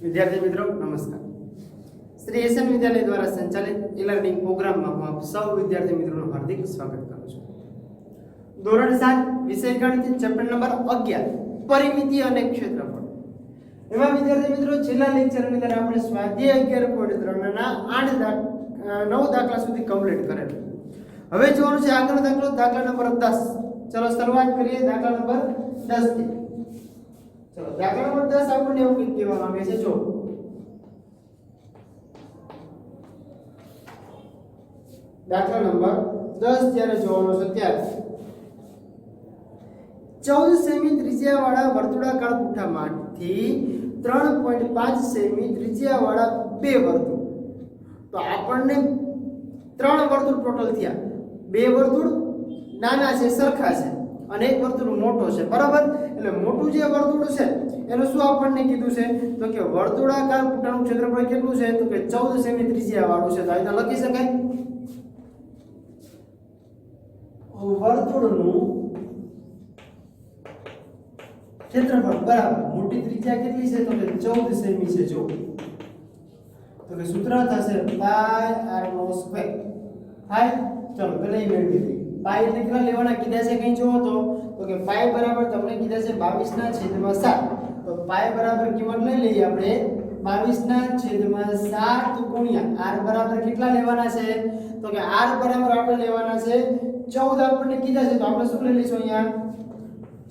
विद्यार्थी मित्रों नमस्कार। श्री एसएन विद्यालय द्वारा संचालित ई-लर्निंग प्रोग्राम में आप सौ विद्यार्थी मित्रों हार्दिक स्वागत करूं છું। ધોરણ 7 વિષય ગણિત ચેપ્ટર નંબર 11 પરિમિતિ અને ક્ષેત્રફળ। એમાં વિદ્યાર્થી મિત્રો છેલ્લા લેક્ચરની અંદર આપણે સ્વાધ્યાય 11.3 ના 9 દાખલા સુધી કમ્પ્લીટ કરેલ। હવે જોવાનું છે આગળનો દાખલો, દાખલા નંબર 10। ચલો શરૂઆત કરીએ દાખલા નંબર 10 થી। चलो दाखला नंबर 10 આપણને એવું કંઈક કહેવા માંગે છે। જો દાખલા નંબર 10 જ્યારે જોવાનો છે ત્યારે 14 સેમી ત્રિજ્યાવાળા વર્તુળાકાર પુઠ્ઠામાંથી 3.5 સેમી ત્રિજ્યાવાળા બે વર્તુળ, તો આપણને 3 વર્તુળ ટોટલ થયા। બે વર્તુળ નાના છે, સરખા છે, અને એક વર્તુળ મોટો છે, બરાબર। એટલે મોટું જે વર્તુળ છે એનું શું આપણને કીધું છે તો કે વર્તુળાકાર પુઠ્ઠાનું ક્ષેત્રફળ કેટલું છે તો કે 14 સેમી ત્રિજ્યા વાળું છે। તો આ રીતે લખી શકાય, વર્તુળનું ક્ષેત્રફળ બરાબર મોટી ત્રિજ્યા કેટલી છે તો કે 14 સેમી છે। જો તો કે સૂત્ર થશે પાઈ r નો સ્ક્વેર થાય। ચલો પેલા એ મેળવી દઈએ। પાઈ એટલે કેટલા લેવાના કીધા છે કઈ જોવો તો કે પાઈ બરાબર તમને કીધા છે 22/7। તો પાઈ બરાબર કિંમત લઈ લઈએ આપણે 22/7 ગુણ્યા r બરાબર કેટલા લેવાના છે તો કે r બરાબર આપણે લેવાના છે 14 આપણને કીધા છે। તો આપણે શું લઈ લઈશું અહીંયા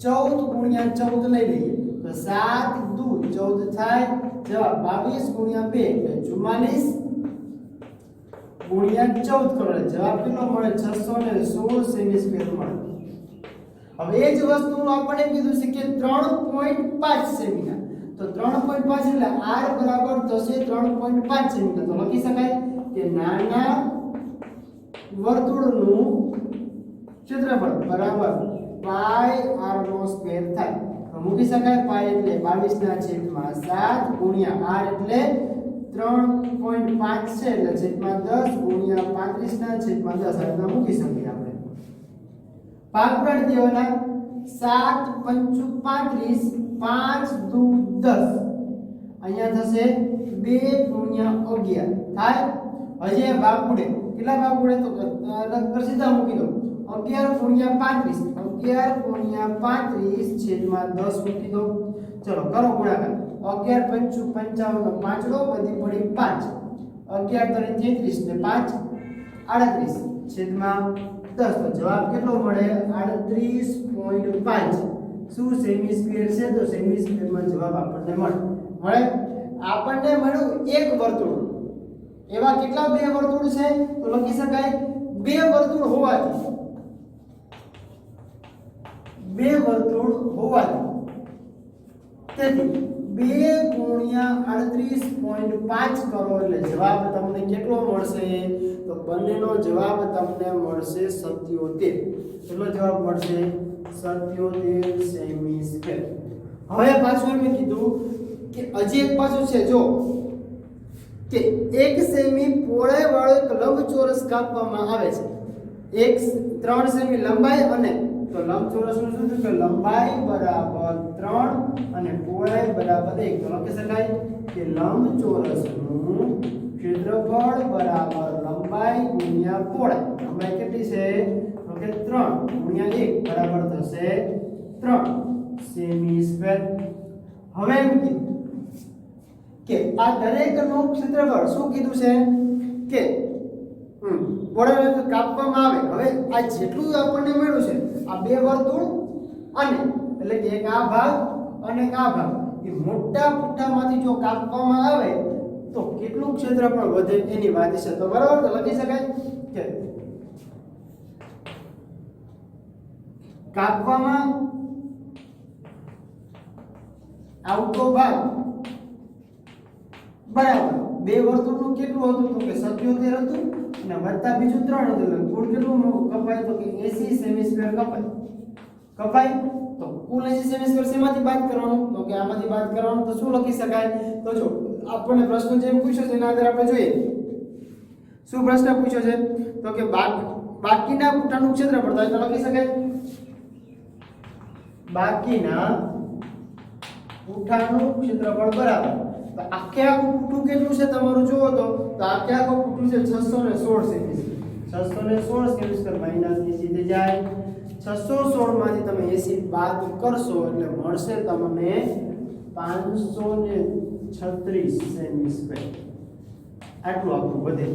14 ગુણ્યા 14 લઈ લઈએ। તો 7 દુ 14 થાય, જવાબ 22 ગુણ્યા 2 એટલે 44 ગુણ્યા 14 કરો એટલે જવાબ કેટલો મળે 616 સેમી સ્ક્વેર મળે। હવે એ જ વસ્તુનું આપણને કીધું છે કે 3.5 સેમીના, તો 3.5 એટલે r બરાબર થશે 3.5 સેમીના। તો લખી શકાય કે નાના વર્તુળનું ક્ષેત્રફળ બરાબર પાઈ r નો સ્ક્વેર થાય। તો મૂકી શકાય પાઈ એટલે 22/7 ગુણ્યા r એટલે 3.5 છે એટલે છેદમાં 10 ગુણ્યા 35/10 આ રીતના મૂકી શકીએ આપણે। ભાગ પાડી દેવાના 7 5 35 5 દુ 10 અહીંયા થશે 2 ગુણ્યા 11 થાય। હજી ભાગ ઉડે, કેટલા ભાગ ઉડે તો નંબર સીધા મૂકી દો 11 ગુણ્યા 35 11 ગુણ્યા 35 છેદમાં 10 મૂકી દો। ચલો કરો ગુણાકાર 11 5 55 પાંચડો બધી પડી 5 11 33 ને 5 38 છેદમાં 10 તો જવાબ કેટલો મળે 38.5 શું સેમી સ્ક્વેર છે તો સેમી સ્ક્વેરમાં જવાબ આપણને મળે। આપણને મળ્યું એક વર્તુળ, એવા કેટલા બે વર્તુળ છે તો લખી શકાય બે વર્તુળ હોવાથી તેથી 2 ગુણ્યા 38.5 કરો એટલે જવાબ તમને કેટલો મળશે તો બંનેનો જવાબ તમને મળશે 77। કેટલો જવાબ મળશે 77 સેમી સ્ક્વેર। હવે પાછું એમ કીધું કે હજી એક પાછું છે, જો કે 1 સેમી પહોળાઈ વાળો એક લંબચોરસ કાપવામાં આવે છે। 3 સેમી લંબાઈ અને તો લંબચોરસનું શું છે કે લંબાઈ બરાબર 3 અને પહોળાઈ બરાબર 1। તો લખી શકાય કે લંબચોરસનું ક્ષેત્રફળ બરાબર લંબાઈ ગુણ્યા પહોળાઈ। લંબાઈ કેટલી છે તો કે 3 ગુણ્યા 1 બરાબર થશે 3 સેમી સ્ક્વેર। હવે એમ કીધું કે આ દરેકનું ક્ષેત્રફળ શું કીધું છે કે પહોળાઈ કાપવામાં આવે। હવે આ જેટલું આપણને મળ્યું છે આ બે વર્તુળ અને એટલે કે એક આ ભાગ અને એક આ ભાગ, એ મોટા પુઠ્ઠામાંથી જો કાપવામાં આવે તો કેટલું ક્ષેત્રફળ વધે એની વાત છે। તો બરાબર તો લખી શકાય કે કાપવામાં આવતો ભાગ બરાબર બે વર્તુળનું કેટલું હતું તો કે 77 હતું અને વત્તા બીજું 3 હતું એટલે કુલ કેટલું કપાય તો કે 80 સેમી સ્ક્વેર કપાય। તો કુલ 80 સેમી સ્ક્વેર શેમાંથી બાદ કરવાનું તો કે આમાંથી બાદ કરવાનું। તો શું લખી શકાય તો જો આપણને પ્રશ્ન જેમ પૂછ્યો છે એના આધારે આપણે જોઈએ શું પ્રશ્ન પૂછ્યો છે તો કે બાકીના પુઠ્ઠાનું ક્ષેત્રફળ તો લખી શકાય બાકીના પુઠ્ઠાનું ક્ષેત્રફળ બરાબર તો આખે આખું પૂઠું કેટલું છે તમારું જુઓ તો આખે આખું પૂઠું છે 616 સેમી. 616 સેમી સ્ક્વેર માઈનસ 80 થઈ જાય. 616 માંથી તમે 80 બાદ કરશો એટલે મળશે તમને 536 સેમી સ્ક્વેર. આટલું આપણું વધે.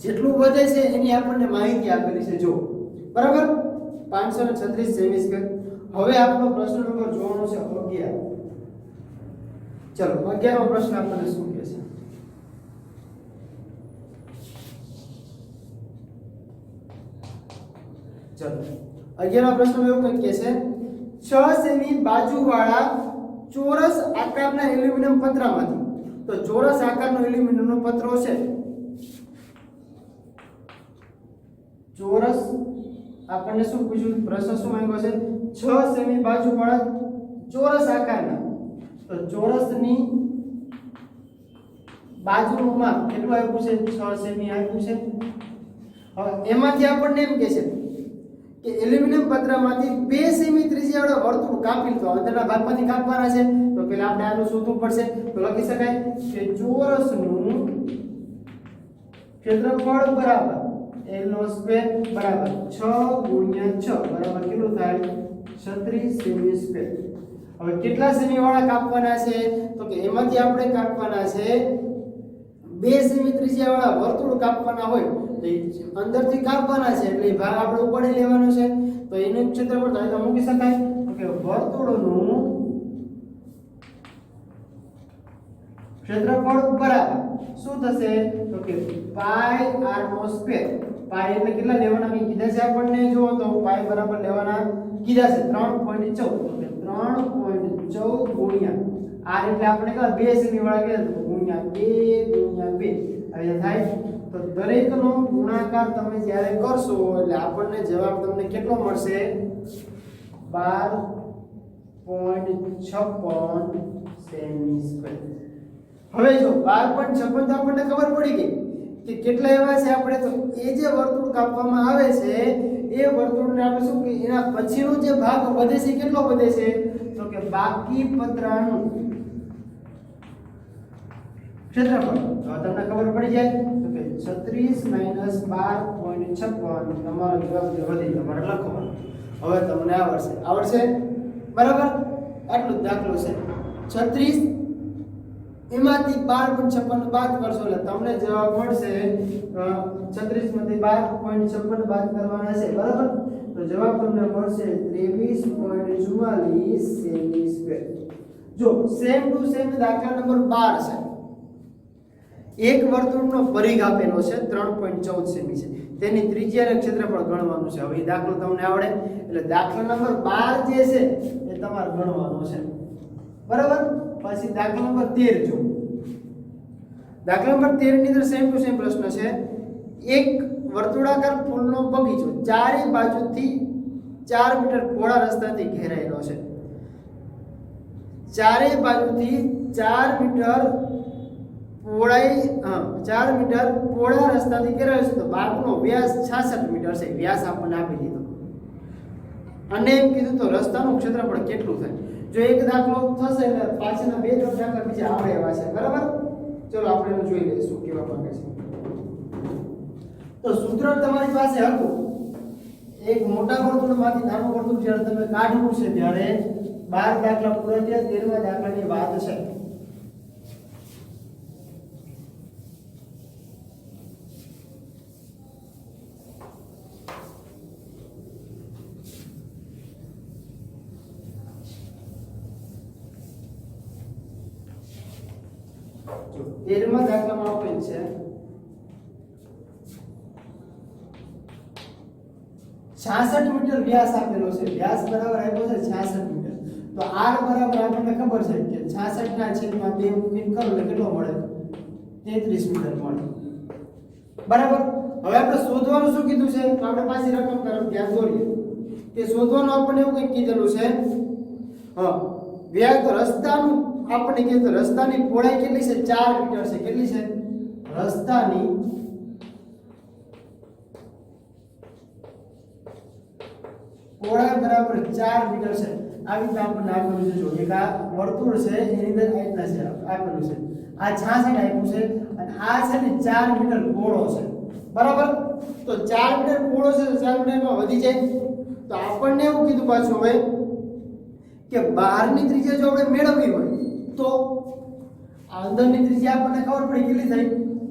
જેટલું વધે છે એની આપણને માહિતી આપેલી છે જો. બરાબર 536 સેમી સ્ક્વેર. હવે આપણો પ્રશ્ન નંબર જોવાનો છે 11. ચલો 11મો પ્રશ્ન આપણને શું કહે છે? ચલો 11મા પ્રશ્ન એવું કંઈક કહે છે 6 સેમી બાજુવાળા ચોરસ આકારના એલ્યુમિનિયમ પતરામાંથી, તો ચોરસ આકારનો એલ્યુમિનિયમનો પતરો છે. ચોરસ આપણને શું પૂછ્યું? પ્રશ્ન શું માંગ્યો છે? 6 સેમી બાજુવાળા ચોરસ આકારના, તો ચોરસની બાજુનું માપ કેટલું આપ્યું છે? 6 સેમી આપ્યું છે. હવે એમાંથી આપણને એમ કહે છે કે એલ્યુમિનિયમ પતરામાંથી 2 સેમી ત્રિજ્યાવાળા વર્તુળ કાપી તો અંદરના ભાગમાંથી કાપવાના છે. તો પહેલા આપણે આનું શોધવું પડશે. તો લખી શકાય કે ચોરસનું ક્ષેત્રફળ બરાબર l નો સ્ક્વેર બરાબર 6 * 6 બરાબર કેટલું થાય? 36 સેમી સ્ક્વેર. હવે કેટલા સેમી વાળા કાપવાના છે? તો કે એમાંથી આપણે કાપવાના છે 2 સેમી ત્રિજ્યાવાળા વર્તુળ કાપવાના હોય તો અંદરથી કાપવાના છે એટલે ભાગ આપણે ઉપાડી લેવાનો છે. તો એનું ક્ષેત્રફળ તો મૂકી શકાય કે વર્તુળનું ક્ષેત્રફળ બરાબર શું થશે? તો કે પાઈ r નો સ્ક્વેર. પાઈ એટલે કેટલા લેવાના કે કીધા છે આપણને? જો તો પાઈ બરાબર લેવાના કીધા છે 3.14. તો કે 3.14 ગુણ્યા r એટલે આપણે કેટલા 2 સેમી વાળા કીધા તો ગુણ્યા 2 અહીંયા થાય. તો દરેકનો ગુણાકાર તમે જ્યારે કરશો એટલે આપણને જવાબ તમને કેટલો મળશે? 12.56 સેમી સ્ક્વેર. હવે જો 12.56 તો આપણને ખબર પડી ગઈ કે કેટલા એવા છે આપણે. તો એ જે વર્તુળ કાપવામાં આવે છે એ વર્તુળને આપણે શું કે એના પછીનો જે ભાગ વધે છે કેટલો વધે છે? તો કે બાકી પતરાનું ક્ષેત્રફળ. તો તમને ખબર પડી જાય તો કે 36 - 12.56 તમારો જવાબ જે વધે તમારે લખવાનો. હવે તમને આવડશે બરાબર. આટલું જ દાખલો છે. 36 એમાંથી 12.56 બાદ કરશો એટલે તમને જવાબ મળશે 36 માંથી 12.56 બાદ કરવાના છે બરાબર. તો જવાબ તમને મળશે 23.44 સેમી સ્ક્વેર. જો સેમ ટુ સેમ દાખલા નંબર 12 છે. એક વર્તુળનો પરિઘ આપેલો છે 3.14 સેમી છે. તેની ત્રિજ્યાને ક્ષેત્રફળ ગણવાનું છે. હવે એ દાખલો તમને આવડે એટલે દાખલા નંબર 12 જે છે એ તમારે ગણવાનો છે બરાબર. પછી દાખલા નંબર 13 જો. દાખલા નંબર 13 ની અંદર સેમ ટુ સેમ પ્રશ્ન છે. એક વર્તુળાકાર ફૂલનો બગીચો ચારે બાજુથી 4 મીટર પહોળા રસ્તાથી ઘેરાયેલો છે. ચારે બાજુથી 4 મીટર પહોળા રસ્તાથી ઘેરાયેલો છે. તો બાગનો વ્યાસ 66 મીટર છે. વ્યાસ આપણને આપી દીધો અને એમ કીધું તો રસ્તાનું ક્ષેત્રફળ કેટલું થાય. જો એક દાખલો થશે એટલે પાછળના 2-3 દાખલા બીજા આવડે એવા છે બરાબર. ચલો આપણે એને જોઈ લઈશું કેવા માંગે છે. તો સૂત્ર તમારી પાસે હતું એક મોટા વર્તુળમાંથી નાનું વર્તુળ જ્યારે તમે કાઢવું છે ત્યારે 12 દાખલા પૂરા થયા. 13મા દાખલાની વાત છે. જો 13મા દાખલામાં આપેલ છે 66 મીટર વ્યાસ આપેલો છે. વ્યાસ બરાબર આપ્યો છે 66 મીટર. તો r બરાબર આપણને ખબર છે કે 66 ના છેદમાં 2 મૂકીને કરો એટલે કેટલો મળે? 33 મીટર મળે બરાબર. હવે આપણે શોધવાનું શું કીધું છે? તો આપણે પાછી રકમ તરફ ધ્યાન દોરીએ. તે શોધવાનું આપણને એવું કંઈક કીધેલું છે. વ્યાસ રસ્તાનું આપણને કીધું રસ્તાની પહોળાઈ કેટલી છે? 4 મીટર છે. કેટલી છે? રસ્તાની પહોળાઈ બરાબર 4 મીટર છે. આવી રીતે આપણને આપેલું છે. જો એક આ વર્તુળ છે એની અંદર આટલા છે આપેલું છે. આ 66 આપ્યું છે અને આ છે ને 4 મીટર પહોળો છે બરાબર તો 4 મીટર પહોળો છે તો 4 મીટરમાં વધી જાય તો આપણને એવું કીધું પાછું હવે કે બહારની ત્રિજ્યા જો આપણે મેળવવી હોય તો અંદરની ત્રિજ્યા આપણને ખબર પડી કેટલી થઈ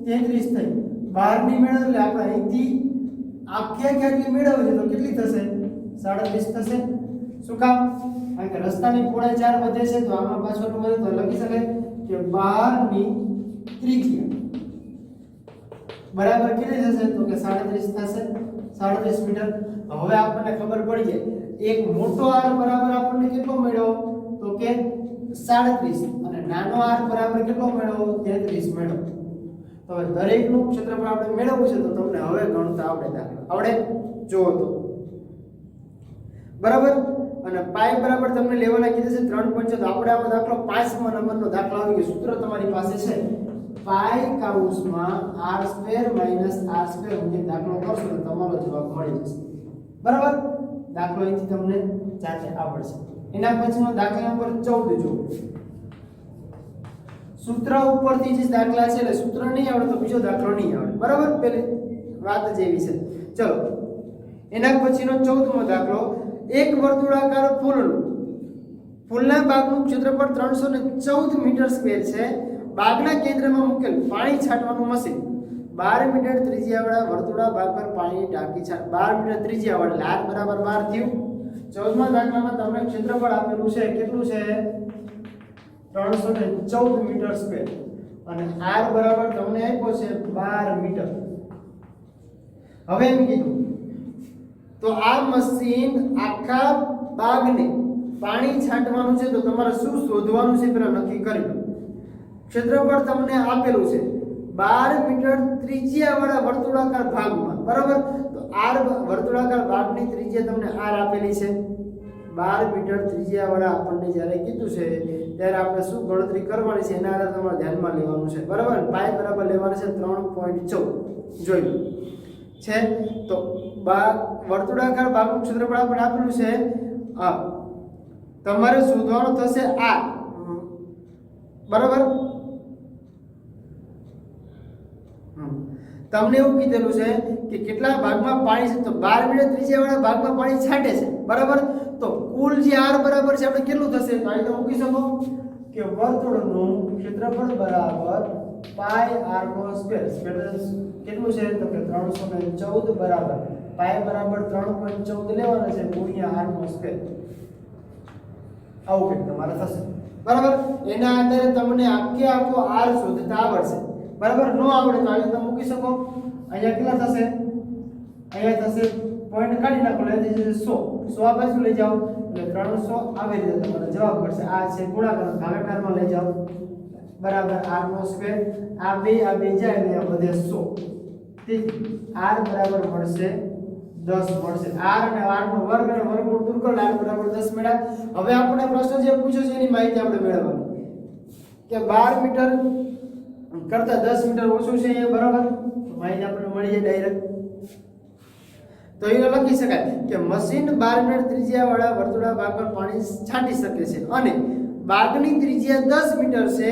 33 થઈ બહારની મેળવ એટલે આપણે અહીંથી આખે કેટલી મેળવવી છે તો કેટલી થશે 37 થશે શું કામ કારણ કે રસ્તાની પહોળાઈ 4 વધે છે તો આમાં પાછળનું વધે તો લખી શકાય કે બહારની ત્રિજ્યા બરાબર કેટલી થશે તો કે 37 થશે 37 મીટર હવે આપણને ખબર પડી જાય એક મોટો r બરાબર આપણને કેટલો મળ્યો તો કે 37 અને નાનો r બરાબર કેટલો મળ્યો 33 મળ્યો તો હવે દરેકનું ક્ષેત્રફળ આપણે મેળવવું છે તો તમને હવે ગણતા આવડે જુઓ તો બરાબર અને પાઈ બરાબર તમને લેવાના કીધું છે 3.5 તો આપણે આનો દાખલો 5મા નંબરનો દાખલો આવી ગયો સૂત્ર તમારી પાસે છે પાઈ કૌંસમાં r² - r² મૂકીને દાખલો કરશો તો તમારો જવાબ મળી જશે બરાબર દાખલો અહીંથી તમને જાતે આવડશે એના પછીનો દાખલા નંબર 14 જો સૂત્ર ઉપરથી જે દાખલા છે એટલે સૂત્ર નહીં આવડે તો બીજો દાખલો નહીં આવડે બરાબર પેલી વાત જ એવી છે ચલો એના પછીનો 14મો દાખલો એક વર્તુળાકાર ફૂલના બાગનું ક્ષેત્રફળ 314 મીટર સ્ક્વેર છે બાગના કેન્દ્રમાં મુકેલ પાણી છાંટવાનું મશીન 12 મીટર ત્રિજ્યાવાળા વર્તુળા ભાગ પર પાણી ટાંકી 12 મીટર ત્રિજ્યાવાળા r બરાબર 12 થયું 14મા દાખલામાં તમને ક્ષેત્રફળ આપેલું છે કેટલું છે 314 મીટર સ્ક્વેર અને r બરાબર તમને આપ્યો છે 12 મીટર હવે એમ કીધું તો આ મશીન આખા બાગને પાણી છાંટવાનું છે તો તમારે શું શોધવાનું છે પેલા નક્કી કરી લો ક્ષેત્રફળ તમને આપેલું છે 12 મીટર ત્રિજ્યાવાળા વર્તુળાકાર ભાગમાં બરાબર તો r વર્તુળાકાર ભાગની ત્રિજ્યા તમને r આપેલી છે 12 મીટર ત્રિજ્યાવાળા આપણને જ્યારે કીધું છે ત્યારે આપણે શું ગણતરી કરવાની છે એના આધારે તમારે ધ્યાનમાં લેવાનું છે બરાબર પાઈ બરાબર લેવાનું છે 3.14 જોઈ લો છે તો વર્તુળાકાર ભાગનું ક્ષેત્રફળ આપણે આપેલું છે આ તમારે શોધવાનું થશે આ બરાબર તમને એવું કીધેલું છે કે કેટલા ભાગમાં પાણી છે તો 12 મીટર ત્રિજ્યાવાળા ભાગમાં પાણી છાંટે છે બરાબર તો કુલ જે r બરાબર છે આપણે કેટલું થશે તો અહીં તો મૂકી શકો કે વર્તુળનું ક્ષેત્રફળ બરાબર પાઈ r નો સ્ક્વેર કેટલું છે તો કે 314 બરાબર પાઈ બરાબર 3.14 લેવાના છે ગુણ્યા r નો સ્ક્વેર આવું કંઈક તમારે થશે બરાબર એના આધારે તમને આખો r શોધતા આવડશે બરાબર નો આવડે તો અહીં તમે મૂકી શકો અહીંયા કેટલા થશે અહીંયા થશે પોઈન્ટ કાઢી નાખો એટલે જશે 100 આ બાજુ લઈ જાઓ એટલે 300 આવી રીતે તમારો જવાબ મળશે આ છે ગુણાકાર ભાગાકારમાં લઈ જાઓ બરાબર r નો સ્ક્વેર આ બે જાય એટલે આ બધે 100 તેથી r બરાબર મળશે 10 મળશે r અને r નો વર્ગ અને વર્ગમૂળ દૂર કરો r બરાબર 10 મળ્યા હવે આપણે પ્રશ્ન જે પૂછ્યો છે એની માહિતી આપણે મેળવવાની કે 12 મીટર કરતા 10 મીટર ઓછું છે એ બરાબર માહિતી આપણને મળી જાય ડાયરેક્ટ તો એ લખી શકાય કે મશીન 12 મીટર ત્રિજ્યાવાળા વર્તુળા ભાગ પર પાણી છાંટી શકે છે અને બાગની ત્રિજ્યા 10 મીટર છે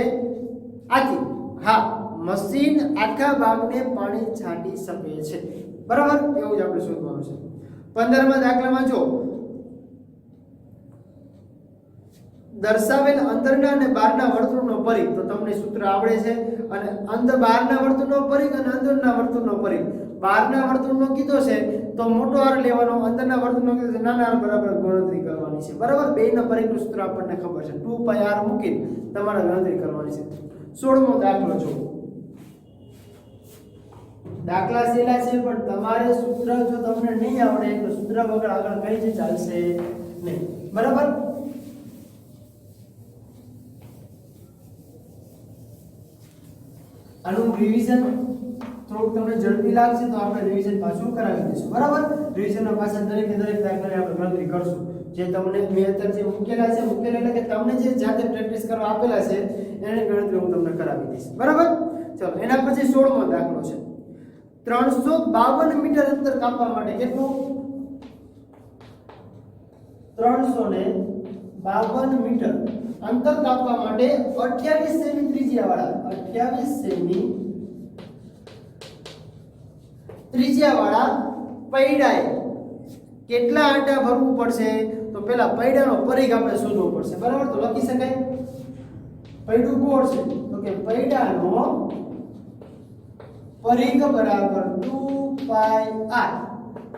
આથી હા મશીન આખા બાગને પાણી છાંટી શકે છે બરાબર એવું જ આપણે શોધવાનું છે 15મા દાખલામાં જો દર્શાવેલ અંદરના અને બહારના વર્તુળનો પરિઘ તો તમને સૂત્ર આવડે છે અને અંદર બહારના વર્તુળનો પરિઘ અને અંદરના વર્તુળનો પરિઘ બહારના વર્તુળનો કીધો છે તો મોટો r લેવાનો અંદરના વર્તુળનો કીધો છે નાના r બરાબર ગણતરી કરવાની છે બરાબર બેયના પરિઘનું સૂત્ર આપણને ખબર છે 2πr મૂકી તમારે ગણતરી કરવાની છે 16મો દાખલો જો દાખલા સહેલા છે પણ તમારે સૂત્ર જો તમને નહીં આવડે તો સૂત્ર વગર આગળ કઈ જ ચાલશે નહીં બરાબર આનું રિવિઝન થોડુંક તમને ઝડપી લાગશે તો આપણે રિવિઝન પાછું કરાવી દઈશું બરાબર રિવિઝનના પાછળ દરેક દાખલાની આપણે ગણતરી કરશું જે તમને મેં અત્યારે જે મૂકેલા એટલે કે તમને જે જાતે પ્રેક્ટિસ કરવા આપેલા છે એની ગણતરી હું તમને કરાવી દઈશ બરાબર ચલો એના પછી 16મો દાખલો છે 352 મીટર અંતર કાપવા માટે કેટલું 352 મીટર અંતર કાપવા માટે 28 સેમી ત્રિજ્યાવાળા 28 સેમી ત્રિજ્યાવાળા પૈડાએ કેટલા આંટા ભરવું પડશે? તો પેલા પૈડાનો પરિઘ આપણે શોધવો પડશે, બરાબર? તો લખી શકાય પૈડું ગોળ છે તો કે પૈડાનો પરિઘ બરાબર 2πr.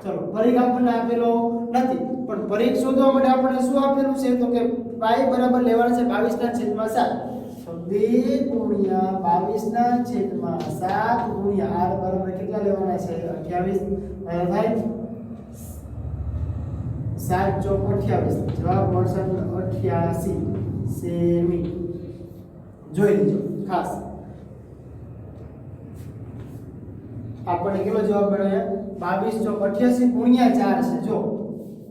ચલો, પરિઘ આપણને આપેલો નથી, પણ પરિઘ શોધવા માટે આપણને શું આપેલું છે? તો કે પાઈ બરાબર લેવાનું છે 22/7. તો 2 ગુણ્યા 22/7 ગુણ્યા r બરાબર કેટલા લેવાના છે? 28. થાય 7 ચોક 28. જવાબ મળશે 88 સેમી. જોઈ લીજો ખાસ. આપણને કેટલો જવાબ મળ્યો? 22 ચોક 88 ગુણ્યા 4 છે. જો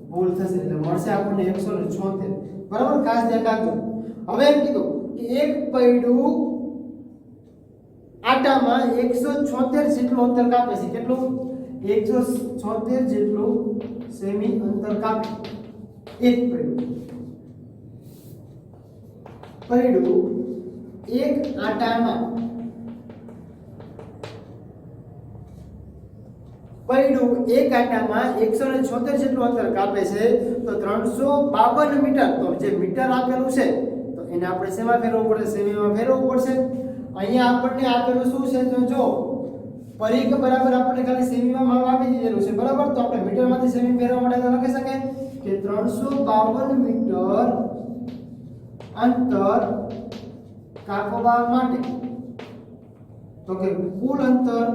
ભૂલ થશે એટલે મળશે આપણને 176. બરાબર? ખાસ ધ્યાન રાખજો. હવે એમ કીધું કે એક પૈડું આટામાં 176 જેટલું અંતર કાપે છે. કેટલું? 176 જેટલું સેમી અંતર કાપે એક પૈડું એક આટામાં 176 જેટલું અંતર કાપે છે. તો 352 મીટર, તો જે મીટર આપેલું છે તો એને આપણે શેમાં ફેરવવું પડશે? સેમીમાં ફેરવવું પડશે. અહીંયા આપણને આપેલું શું છે? તો જો પરિઘ બરાબર આપણને ખાલી સેમીમાં માપ આપી દીધેલું છે, બરાબર? તો આપણે મીટરમાંથી સેમી ફેરવવા માટે લખી શકાય કે 352 મીટર અંતર કાપવા માટે, તો કે કુલ અંતર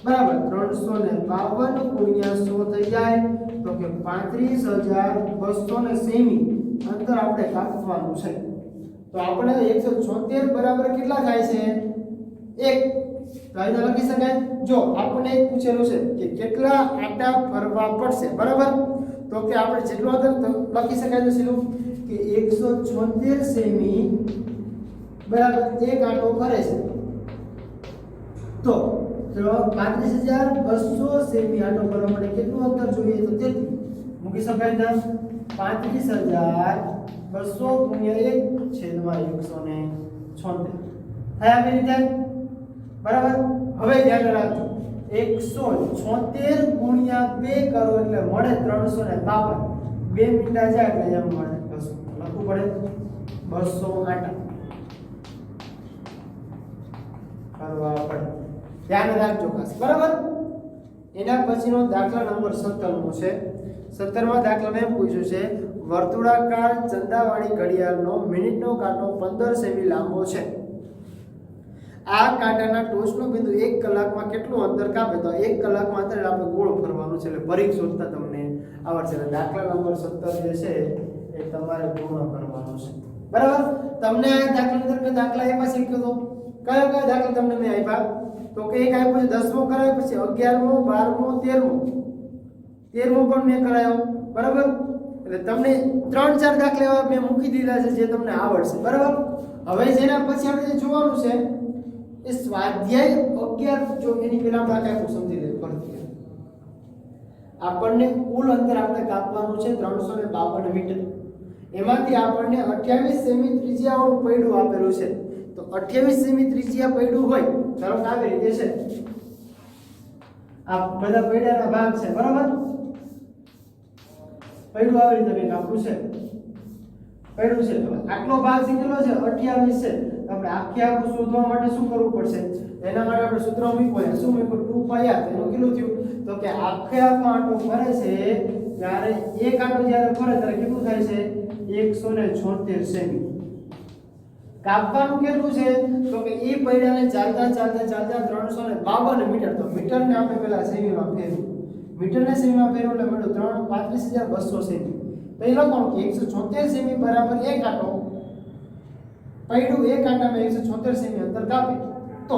બરાબર 352 ગુણ્યા 100 થઈ જાય તો કે 35,200 સેમી અંતર આપણે કાપવાનું છે. તો આપણે 176 બરાબર કેટલા થાય છે? 1. તો અહીં લખી શકાય. જો આપણને એક પૂછેલું છે કે કેટલા આંટા ફરવા પડશે, બરાબર? તો કે આપણે જેટલું અંતર લખી શકાય તો સીધું કે 176 સેમી બરાબર એક આંટો ફરે છે. તો 35,200 સેમી આંટો ફરવા માટે કેટલું અંતર જોઈએ? તો તેથી મૂકી શકાય ને 35,200 ગુણ્યા 1/176 થાય આવી રીતે, બરાબર? હવે ધ્યાન રાખજો 176 ગુણ્યા 2 કરો એટલે મળે 352. 2 મીંડા જાય એટલે એમ મળે 200. લખવું પડે 200 આંટા કરવા પડે. ધ્યાન રાખજો ખાસ, બરાબર? એના પછીનો દાખલા નંબર 17 નો છે. 17માં દાખલામાં એમ પૂછ્યું છે વર્તુળાકાર ચંદાવાળી ઘડિયાળનો મિનિટનો કાંટો 15 સેમી લાંબો છે. આ કાંટાના ટોચનો બિંદુ 1 કલાકમાં કેટલું અંતર કાપે? તો 1 કલાકમાં અંતર આપણે ગોળ ફરવાનું છે એટલે પરિઘ શોધતા તમને આવડશે. દાખલા નંબર 17 જે છે એ તમારે પૂર્ણ કરવાનો છે, બરાબર? તમને આ દાખલા આપ્યા છે કયો દાખલા તમને મેં આપ્યા? તો કે એક આપ્યો છે 10મો કરાયો, પછી 11મો 12મો 13મો પણ મેં કરાયો, બરાબર? એટલે તમને 3-4 દાખલા એવા મેં મૂકી દીધા છે જે તમને આવડશે, બરાબર? હવે જેના પછી આપણે જોવાનું છે એ સ્વાધ્યાય 11. જો એની પહેલા આપણે કાંઈ સમજી લે ફરતી આપણને કુલ અંતર આપણે કાપવાનું છે 352 મીટર. એમાંથી આપણને 28 સેમી ત્રિજ્યાવાળું પૈડું આપેલું છે. તો 28 સેમી ત્રિજ્યા પૈડું હોય, ધારો કે આવી રીતે છે, આ બધા પૈડાના ભાગ છે, બરાબર? પૈડું આવી રીતે કંઈક આપણું છે, પૈડું છે. તો આટલો ભાગ કેટલો છે? 28 છે. આપણે આખે આખું શોધવા માટે શું કરવું પડશે? એના માટે આપણે સૂત્ર મૂક્યું. શું મૂક્યું? 2πr. એનું કેટલું થયું? તો કે આખે આખો આંટો ફરે છે ત્યારે એક આંટો જ્યારે ફરે ત્યારે કેટલું થાય છે? 176 સેમી. કાપવાનું કેટલું છે? તો કે એ પૈડાને ચાલતા 352 મીટર. તો મીટરને આપણે પહેલા સેમીમાં ફેરવું. મીટરને સેમીમાં ફેરવું એટલે મળ્યું 35,200 સેમી. તો એ લખવાનું કે 176 સેમી બરાબર એક આંટો. પૈડું એક આંટામાં 176 સેમી અંતર કાપે તો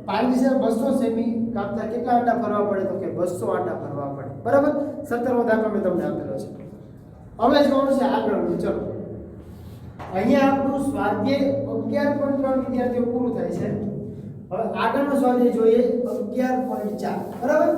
35,200 સેમી કાપતા કેટલા આંટા ફરવા પડે? તો કે 200 આંટા ફરવા પડે, બરાબર? 17મો દાખલો મેં તમને આપેલો છે. હવે જોવાનું છે આગળનું. ચલો, અહીંયા આપણું સ્વાધ્યાય 11.3 વિદ્યાર્થીઓ પૂરું થાય છે. હવે આગળનો સ્વાધ્યાય જોઈએ 11.4, બરાબર?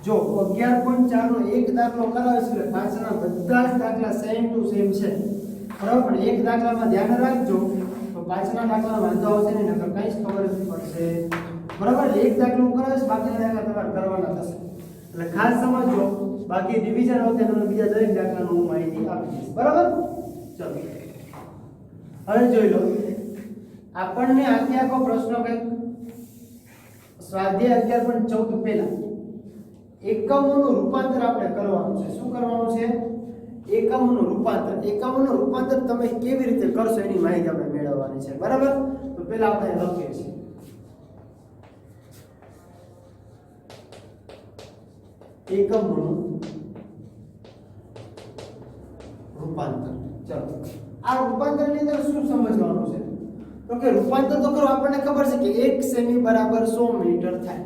જો 11.4 નો એક દાખલો કરાવે છે એટલે પાછળના બધા જ દાખલા સેમ ટુ સેમ છે બરાબર પણ એક દાખલામાં ધ્યાન રાખજો તો પાછળના દાખલામાં વાંધો આવશે નહીં નકર કંઈ જ ખબર જ પડશે બરાબર એક દાખલો કરાવે છે બાકીના દાખલા તમારે કરવાના થશે એટલે ખાસ સમજો બાકી ડિવિઝન આવશે અને બીજા દરેક દાખલાનું હું માહિતી આપી દઈશ બરાબર ચલો હવે જોઈ લો આપણને આખો પ્રશ્ન કંઈક સ્વાધ્યાય 11.14 પહેલા એકમોનું રૂપાંતર આપણે કરવાનું છે શું કરવાનું છે એકમોનું રૂપાંતર તમે કેવી રીતે કરશો એની માહિતી આપણે મેળવવાની છે બરાબર તો પહેલા આપણે લખીએ છીએ એકમોનું રૂપાંતર ચલો આ રૂપાંતરની અંદર શું સમજવાનું છે તો કે રૂપાંતર તો કરો આપણને ખબર છે કે 1 સેમી બરાબર 100 મીટર થાય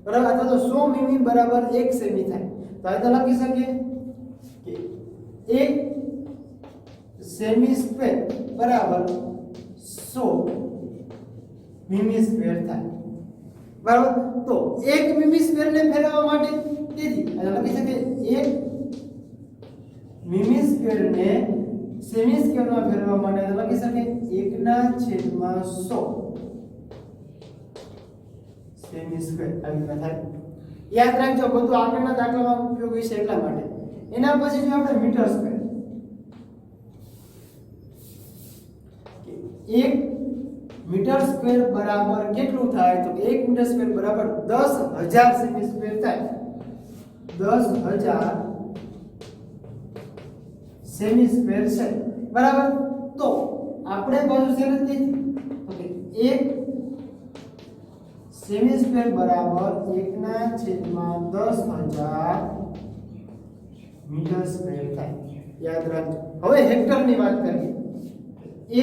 બરાબર અથવા તો 100 મીમી બરાબર 1 સેમી થાય તો આ તો લખી શકીએ કે 1 સેમી સ્ક્વેર બરાબર 100 મીમી સ્ક્વેર થાય બરાબર તો 1 મીમી સ્ક્વેર ને ફેરવવા માટે તેથી આ લખી શકીએ 1 મીમી સ્ક્વેર ને સેમી સ્ક્વેર માં ફેરવવા માટે તો લખી શકીએ 1/100 સેમી સ્ક્વેર આવી રીતે થાય યાદ રાખજો બધું આગળના દાખલામાં ઉપયોગી છે એટલા માટે એના પછી જો આપણે મીટર સ્ક્વેર 1 મીટર સ્ક્વેર બરાબર કેટલું થાય તો 1 મીટર સ્ક્વેર બરાબર 10000 સેમી સ્ક્વેર થાય 10000 સેમી સ્ક્વેર છે બરાબર તો આપણે બાજુ છે નથી ઓકે 1 સેમી સ્ક્વેર બરાબર 1/10000 મીટર સ્ક્વેર થાય યાદ રાખજો હવે હેક્ટર ની વાત કરીએ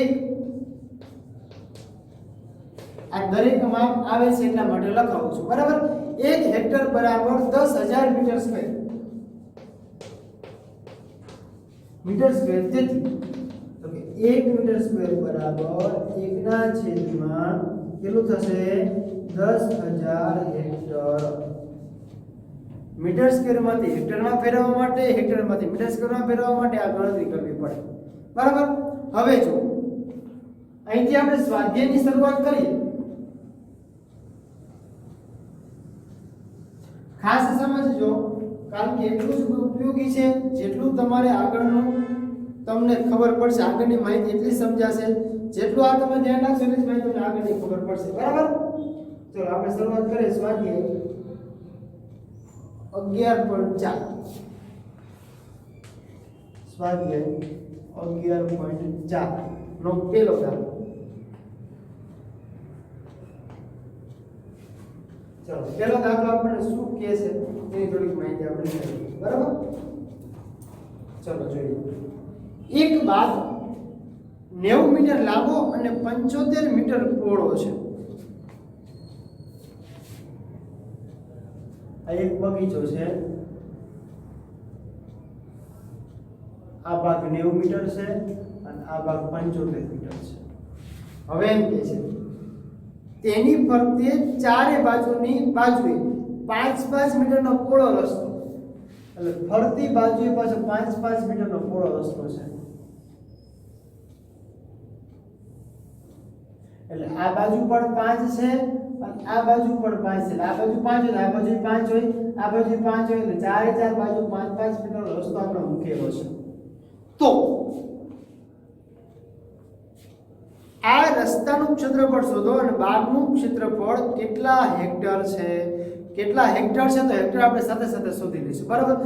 એક આ દરેક માપ આવે છે એટલા માટે લખાવું છું બરાબર 1 હેક્ટર બરાબર 10000 મીટર સ્ક્વેર તેથી તો કે 1 મીટર સ્ક્વેર બરાબર 1/છેદમાં કેટલું થશે 10000 હેક્ટર મીટર સ્ક્વેરમાંથી હેક્ટરમાં ફેરવવા માટે હેક્ટરમાંથી મીટર સ્ક્વેરમાં ફેરવવા માટે આ ગણતરી કરવી પડે બરાબર હવે જો અહીંથી આપણે સ્વાધ્યાયની શરૂઆત કરીએ ખાસ સમજજો કારણ કે એટલું જ ઉપયોગી છે જેટલું તમારે આગળનું તમને ખબર પડશે આગળની માહિતી એટલી સમજાશે જેટલું આ તમે ધ્યાન રાખશો એટલી જ માહિતી તમને આગળની ખબર પડશે બરાબર ચલો આપણે શરૂઆત કરીએ સ્વાધ્યાય 11.4 સ્વાધ્યાય 11.4 નો પહેલો દાખલો ચલો પહેલો દાખલો આપણને શું કહે છે એની થોડીક માહિતી આપણે લઈએ બરાબર ચલો જોઈએ એક બાગ 90 મીટર લાંબો અને 75 મીટર પહોળો છે આ એક બગીચો છે આ ભાગ 90 મીટર છે અને આ ભાગ 75 મીટર છે હવે એમ કહે છે તેની ફરતે ચારે બાજુએ 5-5 મીટરનો પહોળો રસ્તો એટલે ફરતી બાજુએ પાછો 5-5 મીટરનો પહોળો રસ્તો છે એટલે આ બાજુ પણ 5 છે અને આ બાજુ પણ 5 છે આ બાજુ 5 હોય આ બાજુ 5 હોય આ બાજુ 5 હોય એટલે ચારે ચાર બાજુ 5-5 મીટરનો રસ્તો આપણે મૂકેલો છે તો આ રસ્તાનું ક્ષેત્રફળ શોધો અને બાગનું ક્ષેત્રફળ કેટલા હેક્ટર છે તો હેક્ટર આપણે સાથે સાથે શોધી લઈશું બરાબર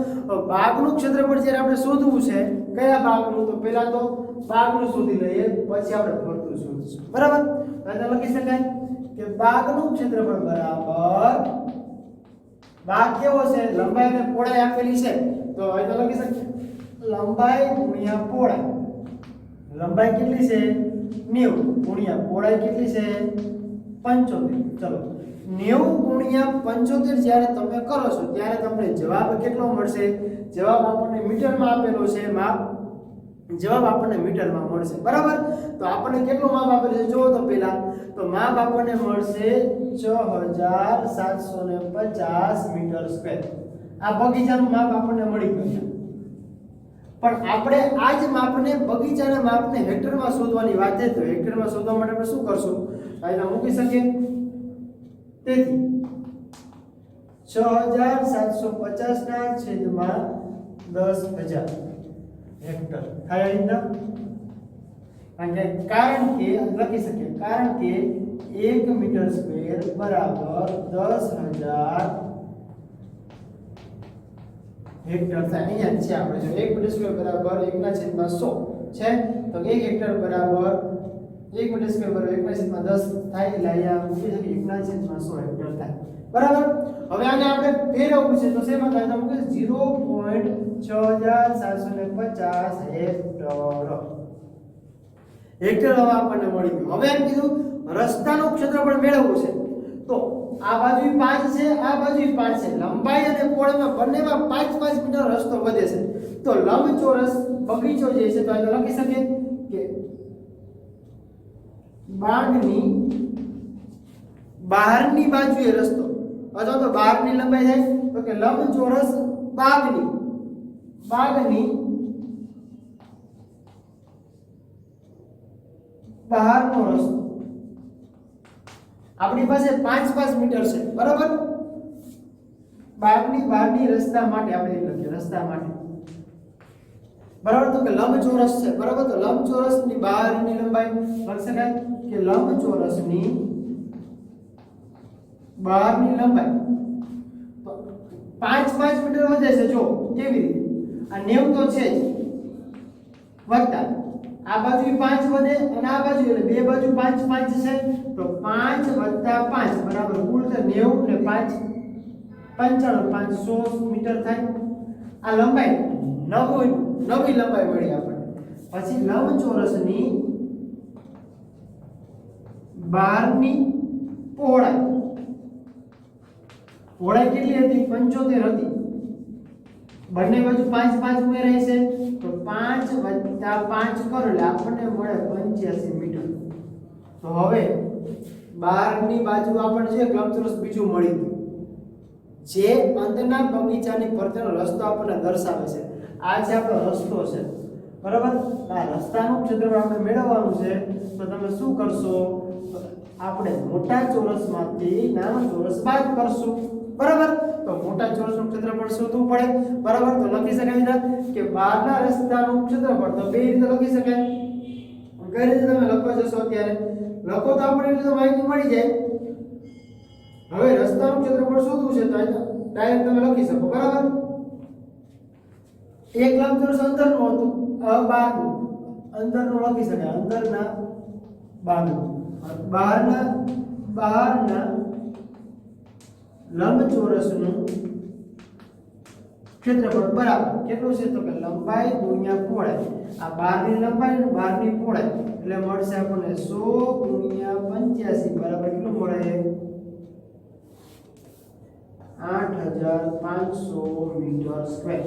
બાગનું ક્ષેત્રફળ જ્યારે આપણે શોધવું છે કયા બાગનું તો પહેલા તો બાગનું શોધી લઈએ પછી આપણે ફરતું શોધીશું બરાબર તો લખી શકાય કે બાગનું ક્ષેત્રફળ બરાબર બાગ કેવો છે લંબાઈ અને પહોળાઈ આપેલી છે તો અહીં તો લખી શકીએ લંબાઈ ગુણ્યા પહોળાઈ લંબાઈ કેટલી છે 90 ગુણ્યા પહોળાઈ કેટલી છે 75 ચલો 90 ગુણ્યા 75 જ્યારે તમે કરો છો ત્યારે તમને જવાબ કેટલો મળશે જવાબ આપણને મીટરમાં આપેલો છે માપ જવાબ આપણને મીટરમાં મળશે બરાબર. તો આપણને કેટલું માપ આપેલું છે જો તો પહેલા તો માપ આપણને મળશે 6750 મીટર સ્ક્વેર. આ બગીચાનું માપ આપણને મળી ગયું છે. પણ આપણે આ જ માપને બગીચાના માપને હેક્ટરમાં શોધવાની વાત છે. તો હેક્ટરમાં શોધવા માટે આપણે શું કરશું? અહીંયા મૂકી શકીએ. તેથી 6750 ના છેદમાં 10000 હેક્ટર થાય રીતના. કારણ કે લખી શકીએ કારણ કે 1 મીટર સ્ક્વેર બરાબર 10000 હેક્ટર થાય. અહીંયા છે આપણે જો 1 મીટર સ્ક્વેર બરાબર 1/100 છે. તો 1 હેક્ટર બરાબર 1 મીટર સ્ક્વેર બરાબર 1/10 થાય. એટલે અહીંયા મૂકી શકીએ 1/100 હેક્ટર થાય બરાબર. હવે આને આપણે ફેરવવું છે તો શેમાં થાય? તો મૂકી 0.6750 હેક્ટર. હેક્ટર હવે આપણને મળી ગયું. હવે એમ કીધું રસ્તાનું ક્ષેત્રફળ મેળવવું છે. તો આ બાજુ 5 છે, આ બાજુ 5 છે. લંબાઈ અને પહોળાઈમાં બંનેમાં 5-5 મીટર રસ્તો વધે છે. તો લંબચોરસ બગીચો જે છે તો આ લખી શકીએ કે બાગની બહારની બાજુએ રસ્તો અથવા તો બહારની લંબાઈ થાય તો કે લંબચોરસ બાગની બહારનો રસ્તો આપણી પાસે 5-5 મીટર છે બરાબર. બહારની રસ્તા માટે આપણે લખીએ રસ્તા માટે બરાબર. તો કે લંબચોરસ છે બરાબર. તો લંબચોરસની બહારની લંબાઈ લખી શકાય કે લંબચોરસની બહારની લંબાઈ 5-5 મીટર વધે છે. જો કેવી રીતે? આ 90 તો છે જ વત્તા આ બાજુ 5 વધે અને આ બાજુ એટલે બે બાજુ 5-5 છે. તો 5 + 5 બરાબર કુલ તો 90 ને 5 95 500 મીટર થાય. આ લંબાઈ નવી લંબાઈ મળી આપણને. પછી લંબચોરસની બહારની પહોળાઈ કેટલી હતી? 75 હતી. બંને બાજુ 5-5 ઉમેરાય છે તો 5 + 5 કરો એટલે આપણને મળે 85 મીટર. તો હવે બહારની બાજુ આપણને જે લંબચોરસ બીજું મળી ગયું જે અંદરના બગીચાની ફરતેનો રસ્તો આપણને દર્શાવે છે. આ છે આપણો રસ્તો છે બરાબર. આ રસ્તાનું ક્ષેત્રફળ આપણે મેળવવાનું છે. તો તમે શું કરશો? આપણે મોટા ચોરસમાંથી નાનો ચોરસ બાદ કરશું બરાબર. તો મોટા ચોરસનું ક્ષેત્રફળ શોધવું પડે બરાબર. તો લખી શકાય કે બહારના રસ્તાનું ક્ષેત્રફળ તો બે રીતે લખી શકાય. કઈ રીતે તમે લખવા જશો? અત્યારે લખો તો આપણે એટલે માહિતી મળી જાય. હવે રસ્તાનું ક્ષેત્રફળ શોધવું છે તો ડાયરેક્ટ તમે લખી શકો બરાબર. એક લંબચોરસ અંદરનું હતું બહારનું અંદરનું લખી શકાય અંદરના બહારના લંબચોરસનું ક્ષેત્રફળ બરાબર કેટલું છે? તો કે લંબાઈ ગુણ્યા પહોળાઈ. આ બહારની લંબાઈ અને બહારની પહોળાઈ એટલે મળશે આપણને 100 × 85 બરાબર કેટલું મળે? 8500 મીટર સ્ક્વેર.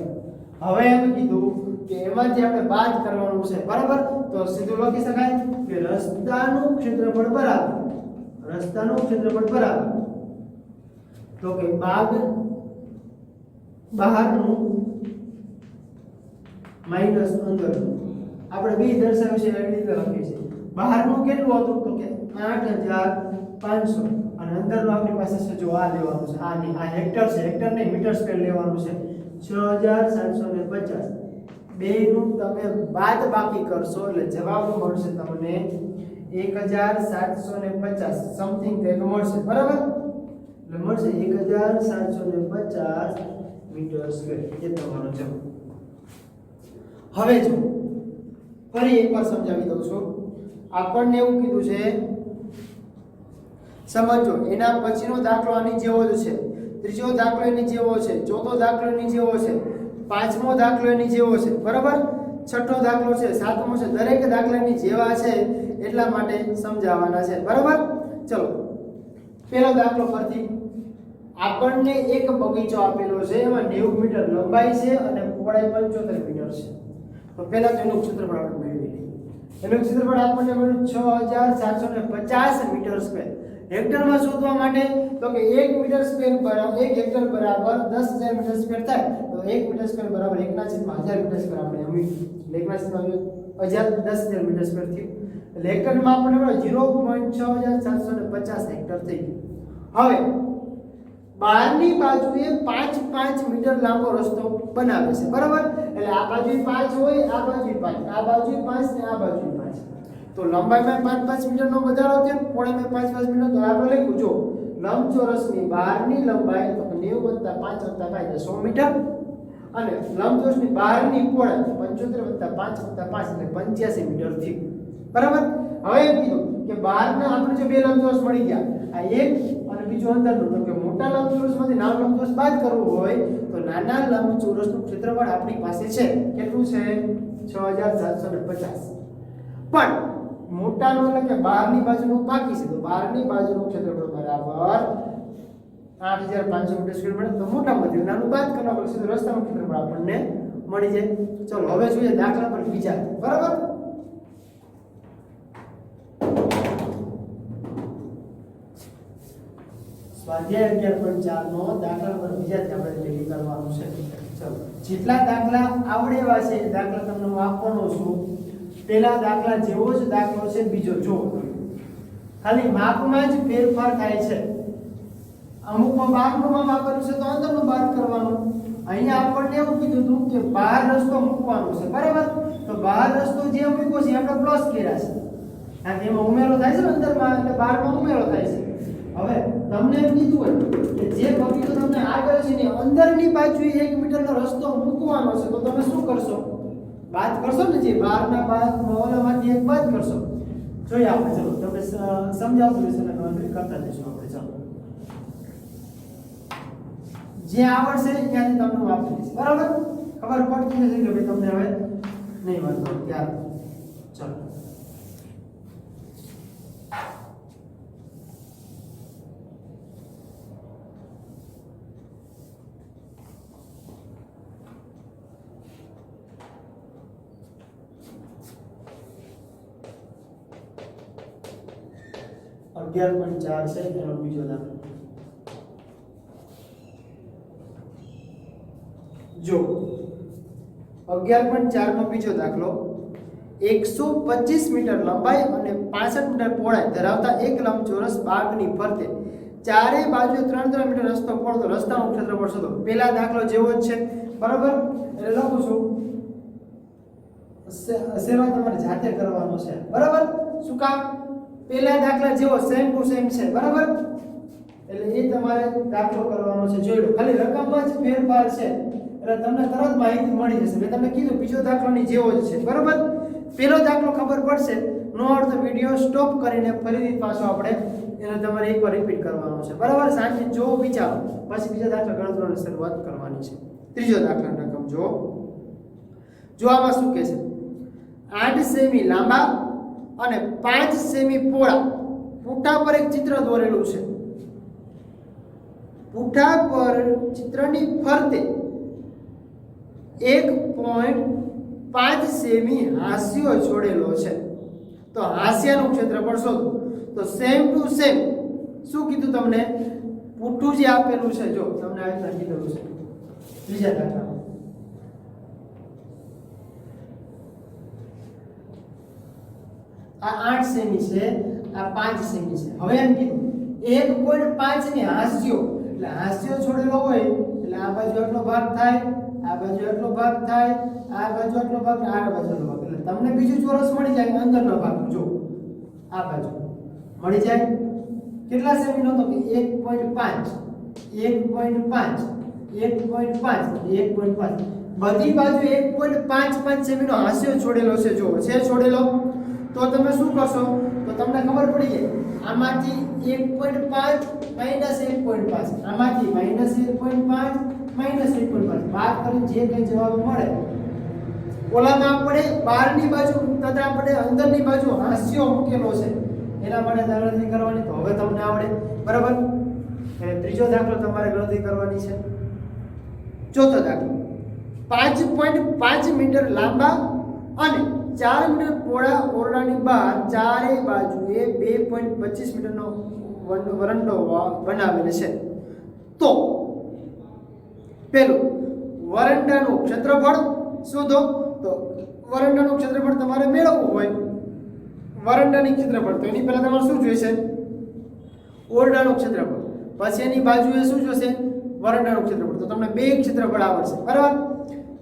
હવે એમ કીધું કે એમાંથી આપણે બાદ કરવાનું છે બરાબર. તો સીધું લખી શકાય કે રસ્તાનું ક્ષેત્રફળ બરાબર તો કે બહારનું માઈનસ અંદરનું. આપણે બે દર્શાવ્યું છે એવી રીતે લખીએ છીએ. બહારનું કેટલું હતું? તો કે 8500 અને અંદરનું આપણી પાસે છે જો આ લેવાનું છે. આ હેક્ટર છે. હેક્ટર નહીં મીટર સ્ક્વેર લેવાનું છે. 6750 બેનું તમે બાદ બાકી કરશો એટલે જવાબ મળશે તમને 1750 સમથિંગ કંઈક મળશે બરાબર. એટલે મળશે 1750 મીટર સ્ક્વેર. એ તમારો જવાબ. હવે જો ફરી એકવાર સમજાવી દઉં છું. આપણને એવું કીધું છે સમજો એના પછીનો દાખલો આની જેવો જ છે. ત્રીજો દાખલો એની જેવો છે. ચોથો દાખલો એની જેવો છે. પાંચમો દાખલો એની જેવો છે બરાબર. છઠ્ઠો દાખલો છે. સાતમો છે. દરેક દાખલાની જેવા છે એટલા માટે સમજાવવાના છે બરાબર. ચલો પહેલો દાખલો પરથી આપણને એક બગીચો આપેલો છે. એમાં 90 મીટર લંબાઈ છે અને પહોળાઈ 75 મીટર છે. તો પહેલા તો એનું ક્ષેત્રફળ આપણે મેળવી લઈએ. એનું ક્ષેત્રફળ આપણને મળ્યું 6750 મીટર સ્ક્વેર. હેક્ટરમાં શોધવા માટે તો કે 1 મીટર સ્ક્વેર બરાબર 1 હેક્ટર બરાબર 10000 મીટર સ્ક્વેર થાય. તો 1 મીટર સ્ક્વેર બરાબર 1/1000 મીટર સ્ક્વેર આપણે અમી 1/1000 મીટર સ્ક્વેર થયું. એટલે હેક્ટરમાં આપણને 0.6750 હેક્ટર થઈ ગયું. હવે બહારની બાજુએ 5 મીટર લાંબો રસ્તો બનાવે છે, બરાબર? એટલે આ બાજુએ 5 હોય, આ બાજુએ 5, આ બાજુએ 5 ને આ બાજુએ 5. તો લંબાઈમાં 5 મીટરનો વધારો થયો, પહોળાઈમાં 5 મીટર. તો આપણે લખ્યું જો લંબચોરસની બહારની લંબાઈ તો 90 + 5 + 5 એટલે 100 મીટર, અને લંબચોરસની બહારની પહોળાઈ 75 + 5 + 5 એટલે 85 મીટર થયું, બરાબર? હવે એમ કીધું કે બહારના આપણે જો બે લંબચોરસ મળી ગયા, આ એક અને બીજું અંદરનું, તો કે મોટા લંબચોરસમાંથી નાનું લંબચોરસ બાદ કરવું હોય તો નાના લંબચોરસનું ક્ષેત્રફળ આપણી પાસે છે કેટલું છે? 6750. પણ મોટાનો એટલે કે બહારની બાજુનું બાકી છે, તો બહારની બાજુનું ક્ષેત્રફળ બરાબર 8500 મીટર સ્ક્વેર મળે. તો મોટામાંથી નાનું બાદ કરવા પડશે તો રસ્તાનું ક્ષેત્રફળ આપણને મળી જાય. ચલો હવે જોઈએ દાખલા પર બીજા, બરાબર? સ્વાધ્યાય 11.4 નો દાખલા નંબર બીજાથી આપણે રેડી કરવાનું છે. ચલો જેટલા દાખલા આવડે એવા છે એ દાખલા તમને હું આપવાનો છું. પહેલા દાખલા જેવો જ દાખલો છે બીજો, જો ખાલી માપમાં જ ફેરફાર થાય છે. અમુકમાં બહારનું માપ આપેલું છે તો અંદરનું બાદ કરવાનું. અહીંયા આપણને એવું કીધું હતું કે બહાર રસ્તો મૂકવાનો છે, બરાબર? તો બહાર રસ્તો જે મૂક્યો છે આપણે પ્લસ કર્યા છે, કારણ કે એમાં ઉમેરો થાય છે અંદરમાં, એટલે બહારમાં ઉમેરો થાય છે. હવે તમને એમ કીધું હોય કે જે બગીચો તમને આગળ છે ને અંદરની બાજુએ 1 મીટરનો રસ્તો મૂકવાનો છે, તો તમે શું કરશો? બાદ કરશો ને, જે બહારના ઓલામાંથી એક બાદ કરશો. જોઈએ આપણે, ચલો તમને સમજાવતું રહેશે ને ગણતરી કરતા જઈશું આપણે. ચલો જે આવડશે ત્યાંથી તમને હું આપી દઈશ, બરાબર? ખબર પડતી નથી કે ભાઈ તમને હવે નહીં વાંધો ત્યારે. ચલો 11.4 છે એનો બીજો દાખલો. જો 11.4 નો બીજો દાખલો, 125 મીટર લંબાઈ અને 65 મીટર પહોળાઈ ધરાવતા એક લંબચોરસ બાગની ફરતે ચારે બાજુએ 3 મીટર રસ્તો પડતો રસ્તાનું ક્ષેત્રફળ શોધો. પહેલા દાખલો જેવો જ છે, બરાબર? એટલે લખું છું, સેવા તમારે જાતે કરવાનો છે, બરાબર? શું કામ? પહેલા દાખલા જેવો સેમ ટુ સેમ છે, બરાબર? એટલે એ તમારે દાખલો કરવાનો છે. જોઈ લો, ખાલી રકમમાં જ ફેરફાર છે એટલે તમને તરત માહિતી મળી જશે. મેં તમને કીધું બીજો દાખલાની જેવો જ છે, બરાબર? પહેલો દાખલો ખબર પડશે, નો અર્થ વિડિયો સ્ટોપ કરીને ફરીથી પાછો આપણે એને તમારે એકવાર રિપીટ કરવાનો છે, બરાબર? સાંજે જો વિચારો પછી બીજા દાખલા ગણતરીની શરૂઆત કરવાની છે. ત્રીજો દાખલાનો રકમ જો આમાં શું કહે છે? 8 સેમી લાંબા અને 5 સેમી પહોળા પૂઠા પર એક ચિત્ર દોરેલું છે. પૂઠા પર ચિત્રની ફરતે 1.5 સેમી હાસ્યો જોડેલો છે. તો હાસ્યનું ક્ષેત્રફળ શોધો. તો સેમ ટુ સેમ શું કીધું તમને? પૂઠું જે આપેલું છે, જો તમને આ રીતના કીધેલું છે બીજા દાખલામાં. આ 8 સેમી છે, આ 5 સેમી છે. હવે એમ કીધું 1.5 ની હાસ્યો, એટલે હાસ્યો છોડેલો હોય એટલે આ બાજુ આટલો ભાગ થાય, આ બાજુ આટલો ભાગ થાય, આ બાજુ આટલો ભાગ, આ બાજુ આટલો ભાગ, એટલે તમને બીજું ચોરસ મળી જાય અંદરનો ભાગ. જો આ બાજુ મળી જાય. કેટલા સેમી નો? તો 1.5 બધી બાજુ 1.55 સેમી નો હાસ્યો છોડેલો છે. જો છે છોડેલો, તો તમે શું કરશો? તો તમને ખબર પડી જાય આમાંથી 1.5 માઈનસ 1.5, આમાંથી માઈનસ 1.5 માઈનસ 1.5 બાદ કરીને જે કંઈ જવાબ મળે, ઓલામાં આપણે બહારની બાજુ તથા આપણે અંદરની બાજુ હાસ્યો મૂકેલો છે એના માટે ગણતરી કરવાની. તો હવે તમને આવડે, બરાબર? એટલે ત્રીજો દાખલો તમારે ગણતરી કરવાની છે. ચોથો દાખલો, 5.5 મીટર લાંબા અને 4 મીટર પહોળા ઓરડાની બહાર ચારે બાજુએ 2.25 મીટરનો વરંડો બનાવેલ છે. તો પેલું વરંડાનું ક્ષેત્રફળ શોધો. તો વરંડાનું ક્ષેત્રફળ તમારે મેળવવું હોય, વરંડાની ક્ષેત્રફળ તો એની પહેલા તમારે શું જોઈશે? ઓરડાનું ક્ષેત્રફળ. પછી એની બાજુએ શું જોશે? વરંડાનું ક્ષેત્રફળ. તો તમને બે ક્ષેત્રફળ આવડશે, બરાબર.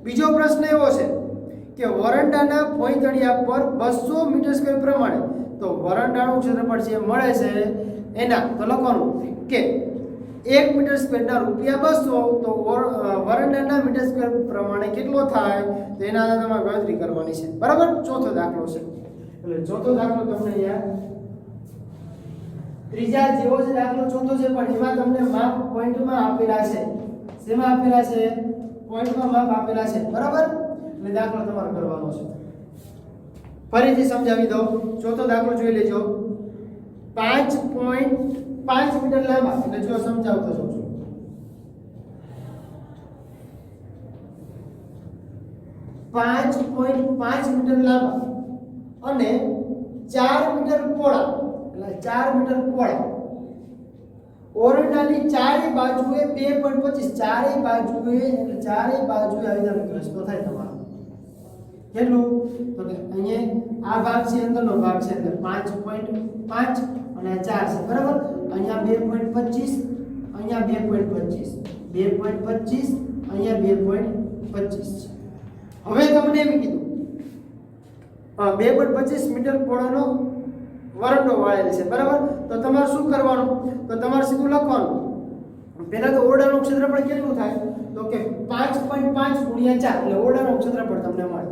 બીજો પ્રશ્ન એવો છે કે વરંડાના ભોંયતળિયા પર 200 મીટર સ્ક્વેર પ્રમાણે તો વરંડાનું ક્ષેત્રફળ જે મળે છે એના તો લખવાનું કે 1 મીટર સ્ક્વેરના ₹200 તો વરંડાના મીટર સ્ક્વેર પ્રમાણે કેટલો થાય તો એના આધારે તમારે ગણતરી કરવાની છે, બરાબર. ચોથો દાખલો છે. એટલે ચોથો દાખલો તમને અહીંયા ત્રીજા જેવો જ દાખલો ચોથો છે, પણ એમાં તમને માપ પોઈન્ટમાં આપેલા છે. શેમાં આપેલા છે? પોઈન્ટમાં માપ આપેલા છે, બરાબર. એટલે દાખલો તમારે કરવાનો છે. ફરીથી સમજાવી દઉં. ચોથો દાખલો જોઈ લેજો. 5.5 મીટર લાંબા, એટલે જો સમજાવતો જાઉં છું. 5.5 મીટર લાંબા અને 4 મીટર પહોળા, એટલે 4 મીટર પહોળા ઓરડાની ચારે બાજુએ 2.25 ચારે બાજુએ, એટલે ચારે બાજુએ આવી રીતે રસ્તો થાય તમારો. કેટલું? તો કે અહીંયા આ ભાગ છે, અંદરનો ભાગ છે, એટલે 5.5 અને 4 છે, બરાબર. અહીંયા 2.25, અહીંયા 2.25, 2.25, અહીંયા 2.25 છે. હવે તમને એમ કીધું 2.25 મીટર પહોળાનો વરંડો વાળેલ છે, બરાબર. તો તમારે શું કરવાનું? તો તમારે સીધું લખવાનું. પહેલા તો ઓરડાનું ક્ષેત્રફળ કેટલું થાય? તો કે 5.5 ગુણ્યા 4, એટલે ઓરડાનું ક્ષેત્રફળ તમને મળે,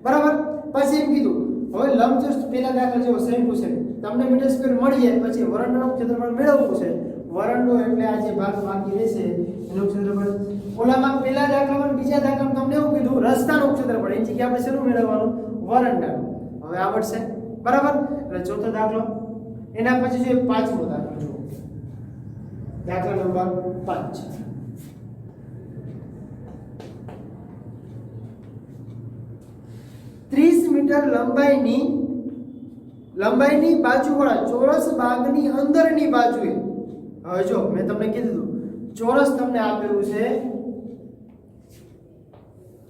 બરાબર. પછી એમ કીધું હવે લંબચોરસ પેલા દાખલા જેવો સેમ ટુ સેમ તમને મીટર સ્ક્વેર મળી જાય, પછી વરંડાનું ક્ષેત્રફળ મેળવવું છે. વરંડો એટલે આ જે ભાગ બાકી રહેશે એનું ક્ષેત્રફળ. ઓલામાં પેલા દાખલામાં બીજા દાખલામાં તમને એવું કીધું રસ્તાનું ક્ષેત્રફળ, એની જગ્યાએ આપણે શેનું મેળવવાનું? વરંડાનું. હવે આવડશે, બરાબર. એટલે ચોથો દાખલો. એના પછી જો પાંચમો દાખલો જુઓ. દાખલા નંબર 5. મીટર લંબાઈની બાજુવાળા ચોરસ ભાગની અંદરની બાજુએ, હવે જો મેં તમને કીધું ચોરસ તમને આપેલું છે,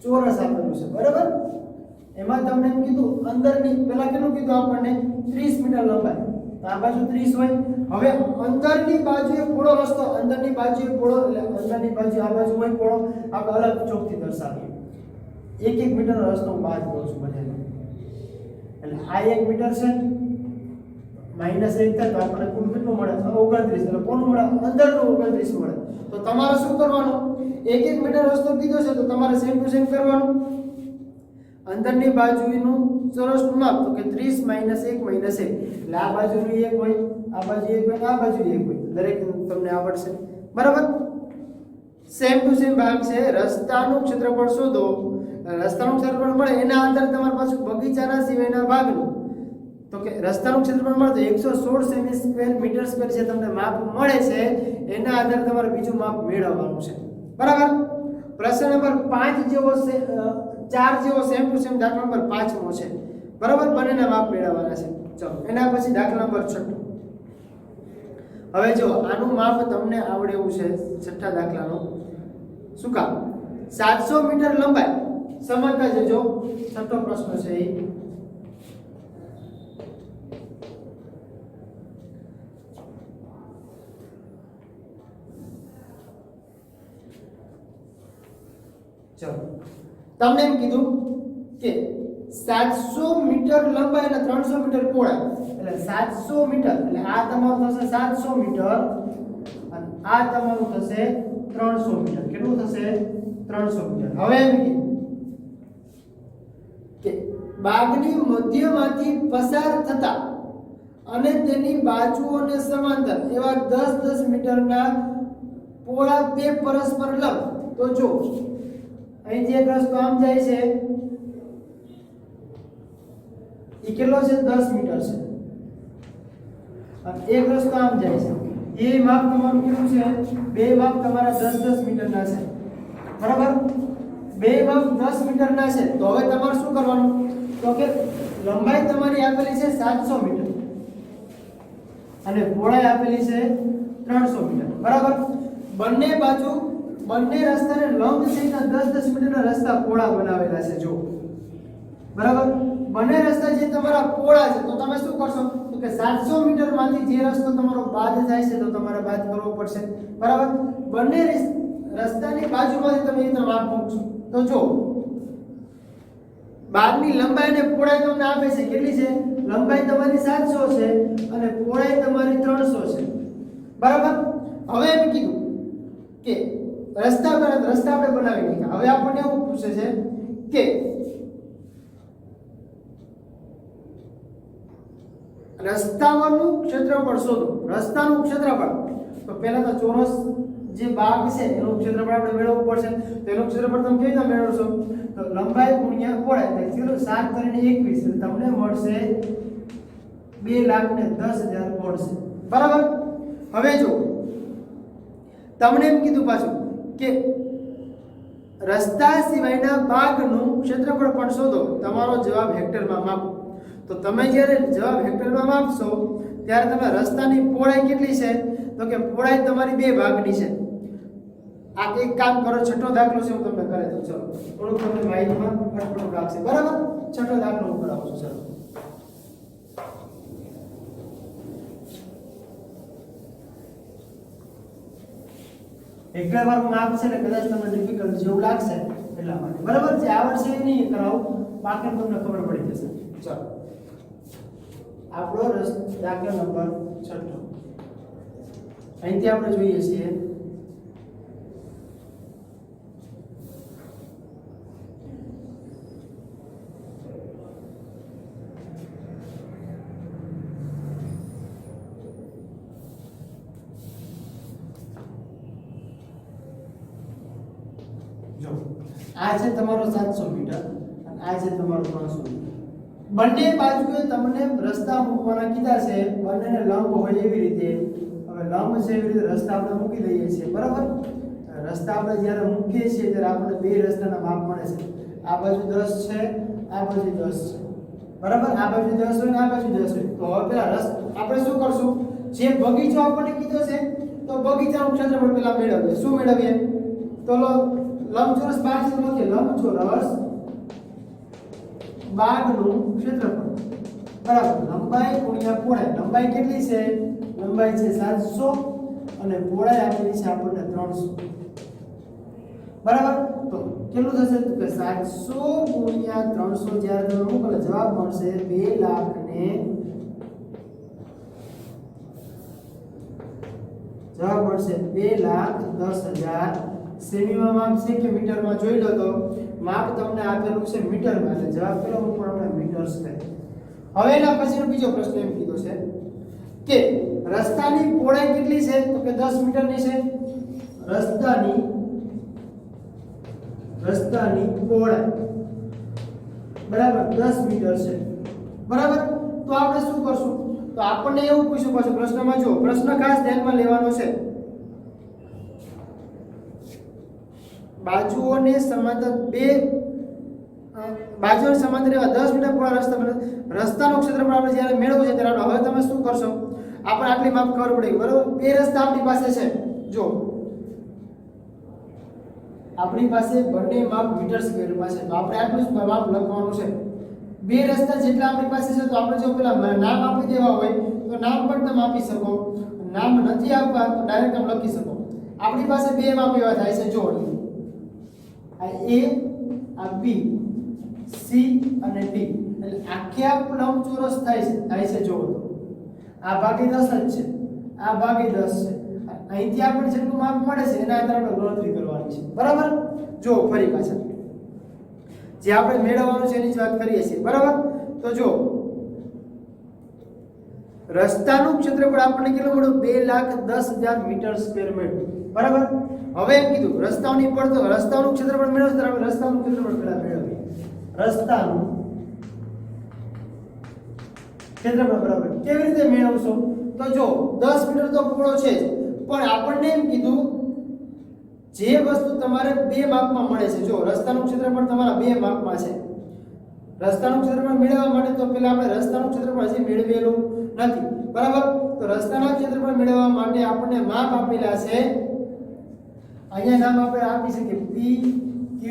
ચોરસ આપેલું છે, બરાબર. એમાં તમને એમ કીધું અંદરની, પેલા કેટલું કીધું આપણને? 30 મીટર લંબાઈ. આ બાજુ 30 હોય. હવે અંદરની બાજુએ પોળો રસ્તો, અંદરની બાજુએ પોળો, એટલે અંદરની બાજુ આ બાજુ હોય પોળો, આપણે અલગ ચોકથી દર્શાવીએ. 1 મીટરનો રસ્તો હું બાદ કરું છું બધાને. એટલે આ 1 મીટર છે, -1 થાય તો આપણને કુલ કેટલું મળે? 29. એટલે કોનું મળે? અંદરનું 29 મળે. તો તમારે શું કરવાનું? 1 મીટર રસ્તો કીધો છે તો તમારે સેમ ટુ સેમ કરવાનું. અંદરની બાજુનું ચોરસનું માપ તો કે 30 - 1 - 1, એટલે આ બાજુનું 1 હોય, આ બાજુ 1 હોય, આ બાજુ 1 હોય. દરેક તમને આવડશે, બરાબર. સેમ ટુ સેમ ભાગ છે. રસ્તાનું ક્ષેત્રફળ શોધો. રસ્તાનું ક્ષેત્રફળ મળે એના આધારે તમારી પાસે બગીચાના સિવાયના ભાગનું તો કે રસ્તાનું ક્ષેત્રફળ મળે તો 116 સેમી સ્ક્વેર મીટર સ્ક્વેર છે તમને માપ મળે છે. એના આધારે તમારે બીજું માપ મેળવવાનું છે, બરાબર. પ્રશ્ન નંબર 5 જેવો છે, 4 જેવો સેમ ટુ સેમ દાખલા નંબર 5મો છે, બરાબર. બંનેના માપ મેળવવાના છે. ચલો એના પછી દાખલા નંબર 6. હવે જો આનું માપ તમને આવડે એવું છે, છઠ્ઠા દાખલાનું. શું કામ? 700 મીટર લંબાઈ, સમજતા જજો. છઠ્ઠો પ્રશ્ન છે એ ચલો તમને એમ કીધું કે 700 મીટર લંબાઈ અને 300 મીટર પહોળાઈ, એટલે 700 મીટર એટલે આ તમારું થશે 700 મીટર અને આ તમારું થશે 300 મીટર. કેટલું થશે? 300 મીટર. હવે એમ કે બાગની મધ્યમાંથી પસાર થતા અને તેની બાજુઓને સમાંતર એવા 10-10 મીટરના પહોળા બે પરસ્પર લંબ. તો જો અહીંથી એક રસ્તો આમ જાય છે, એ કેટલો છે? 10 મીટર છે. અને એક રસ્તો આમ જાય છે, એ માપ તમારું કેટલું છે? બે માપ તમારા 10-10 મીટરના છે, બરાબર. બે માપ 10 મીટરના છે. તો હવે તમારે શું કરવાનું? તો કે લંબાઈ તમારી આપેલી છે 700 મીટર અને પહોળાઈ આપેલી છે 300 મીટર, બરાબર. બંને બાજુ બંને રસ્તાને લંબ થઈને 10-10 મીટરના રસ્તા પહોળા બનાવેલા છે, જો, બરાબર. બંને રસ્તા જે તમારા પહોળા છે તો તમે શું કરશો તો કે 700 મીટર માંથી જે રસ્તો તમારો બાદ થાય છે તો તમારે બાદ કરવો પડશે, બરાબર. બંને રસ્તાની બાજુમાંથી તમે એ માપ મૂકશો તો જો બાદની લંબાઈ અને પહોળાઈ તમને આપે છે, કેટલી છે? લંબાઈ તમારી 700 છે અને પહોળાઈ તમારી 300 છે, બરાબર. હવે એમ કીધું કે રસ્તા આપણે બનાવી નાખ્યા. હવે આપણને એવું પૂછે છે કે રસ્તાનું ક્ષેત્રફળ શોધો. રસ્તાનું ક્ષેત્રફળ તો પહેલા તો ચોરસ જે ભાગ છે એનું ક્ષેત્રફળ આપણે મેળવવું પડશે. તો એનું ક્ષેત્રફળ તમે કેવી રીતે મેળવશો? તો લંબાઈ ગુણ્યા પહોળાઈ એટલે 7 કરીને 21 એટલે તમને મળશે 2,10,000 મળશે, બરાબર. હવે જો તમને એમ કીધું પાછું કે રસ્તા સિવાયના ભાગનું ક્ષેત્રફળ પણ શોધો. તમારો જવાબ હેક્ટરમાં માપો. તો તમે જ્યારે જવાબ હેક્ટરમાં માપશો ત્યારે તમે રસ્તાની પહોળાઈ કેટલી છે તો કે પહોળાઈ તમારી 2 ભાગની છે. આ એક કામ કરો, છઠ્ઠો દાખલો છે હું તમને કરે દઉં. ચલો થોડુંક તમને માહિતીમાં અટપટું લાગશે, બરાબર. છઠ્ઠો દાખલો હું કરાવું છું. ચલો એકલા વાર માપ છે ને કદાચ તમને ડિફિકલ્ટ જેવું લાગશે એટલા માટે, બરાબર. જે આવડશે એ નહીં કરાવું, બાકી તમને ખબર પડી જશે. ચલો આપણો દાખલો નંબર 6 અહીંથી આપણે જોઈએ છીએ આ છે તમારો 700 મીટર અને આ છે તમારો 300 મીટર. બંને બાજુએ તમને રસ્તા મૂકવાના કીધા છે, બંનેને લંબ હોય એવી રીતે. હવે લંબ છે એવી રીતે રસ્તા આપણે મૂકી દઈએ છીએ, બરાબર. રસ્તા આપણે જ્યારે મૂકીએ છીએ ત્યારે આપણે બે રસ્તાના માપ મળે છે. આ બાજુ 10 છે, આ બાજુ 10 છે, બરાબર. આ બાજુ 10 હોય ને આ બાજુ 10 હોય. તો હવે પેલા આપણે શું કરશું? જે બગીચો આપણને કીધો છે તો બગીચાનું ક્ષેત્રફળ પેલા મેળવીએ. શું મેળવીએ? તો લંબચોરસ બાગ છે, લખીએ લંબચોરસ બાગનું ક્ષેત્રફળ, બરાબર. લંબાઈ ગુણ્યા પહોળાઈ. લંબાઈ કેટલી છે? લંબાઈ છે 700 અને પહોળાઈ આપેલી છે આપણને 300, બરાબર. તો કેટલું થશે તો કે 700 ગુણ્યા 300 જ્યારે તમે મૂકો એટલે જવાબ મળશે 2,10,000. સેમીમાં માપ છે કે મીટરમાં જોઈ લો. તો માપ તમને આપેલું છે મીટરમાં એટલે જવાબ પેલો પણ આપણે મીટર્સ કહે. હવે એના પછીનો બીજો પ્રશ્ન એમ કીધો છે કે રસ્તાની પહોળાઈ કેટલી છે તો કે 10 મીટરની છે. રસ્તાની પહોળાઈ બરાબર 10 મીટર છે, બરાબર. તો આપણે શું કરશું? તો આપણને એવું પૂછ્યું પાછું પ્રશ્નમાં, જો પ્રશ્ન ખાસ ધ્યાનમાં લેવાનો છે. બાજુઓને સમાંતર એવા 10 મીટર પહોળા રસ્તા બને. રસ્તાનું ક્ષેત્રફળ આપણે જ્યારે મેળવવું છે ત્યારે હવે તમે શું કરશો? આપણે આટલી માપ ખબર પડી, બરાબર. બે રસ્તા આપણી પાસે છે, જો આપણી પાસે બંને માપ મીટર સ્ક્વેરમાં છે. તો આપણે આટલું જ માપ લખવાનું છે. બે રસ્તા જેટલા આપણી પાસે છે તો આપણે જો પેલા નામ આપી દેવા હોય તો નામ પણ તમે આપી શકો. નામ નથી આપવા તો ડાયરેક્ટ તમે લખી શકો. આપણી પાસે બે માપ એવા થાય છે, જો આ A, આ B, C અને D. એટલે આખે લંબચોરસ થાય છે જો આ ભાગે 10 જ છે, આ ભાગે 10 છે. અહીંથી આપણે જેટલું માપ મળે છે એના આધારે આપણે ગણતરી કરવાની છે, બરાબર. જો ફરી પાછા જે આપણે મેળવવાનું છે એની જ વાત કરીએ છીએ, બરાબર. તો જો રસ્તાનું ક્ષેત્રફળ આપણને કેટલું મળ્યું? 2,10,000 મીટર સ્ક્વેર મીટર, બરાબર. હવે એમ કીધું રસ્તાઓની પડતો રસ્તાનું ક્ષેત્રફળ મેળવવું તો આપણે રસ્તાનું ક્ષેત્રફળ પહેલા મેળવીએ. રસ્તાનું ક્ષેત્રફળ બરાબર કેવી રીતે મેળવશો? તો જો 10 મીટર તો પહોળો છે જ, પણ આપણને એમ કીધું જે વસ્તુ તમારે બે માપમાં મળે છે. જો રસ્તાનું ક્ષેત્રફળ તમારા બે માપમાં છે. રસ્તાનું ક્ષેત્રફળ મેળવવા માટે તો પહેલા આપણે રસ્તાનું ક્ષેત્રફળ હજી મેળવેલું નથી, બરાબર? તો રસ્તાના ક્ષેત્રફળ મેળવવા માટે આપણને માપ આપેલા છે, અહીંયા નામ આપણે આપી શકીએ P, Q,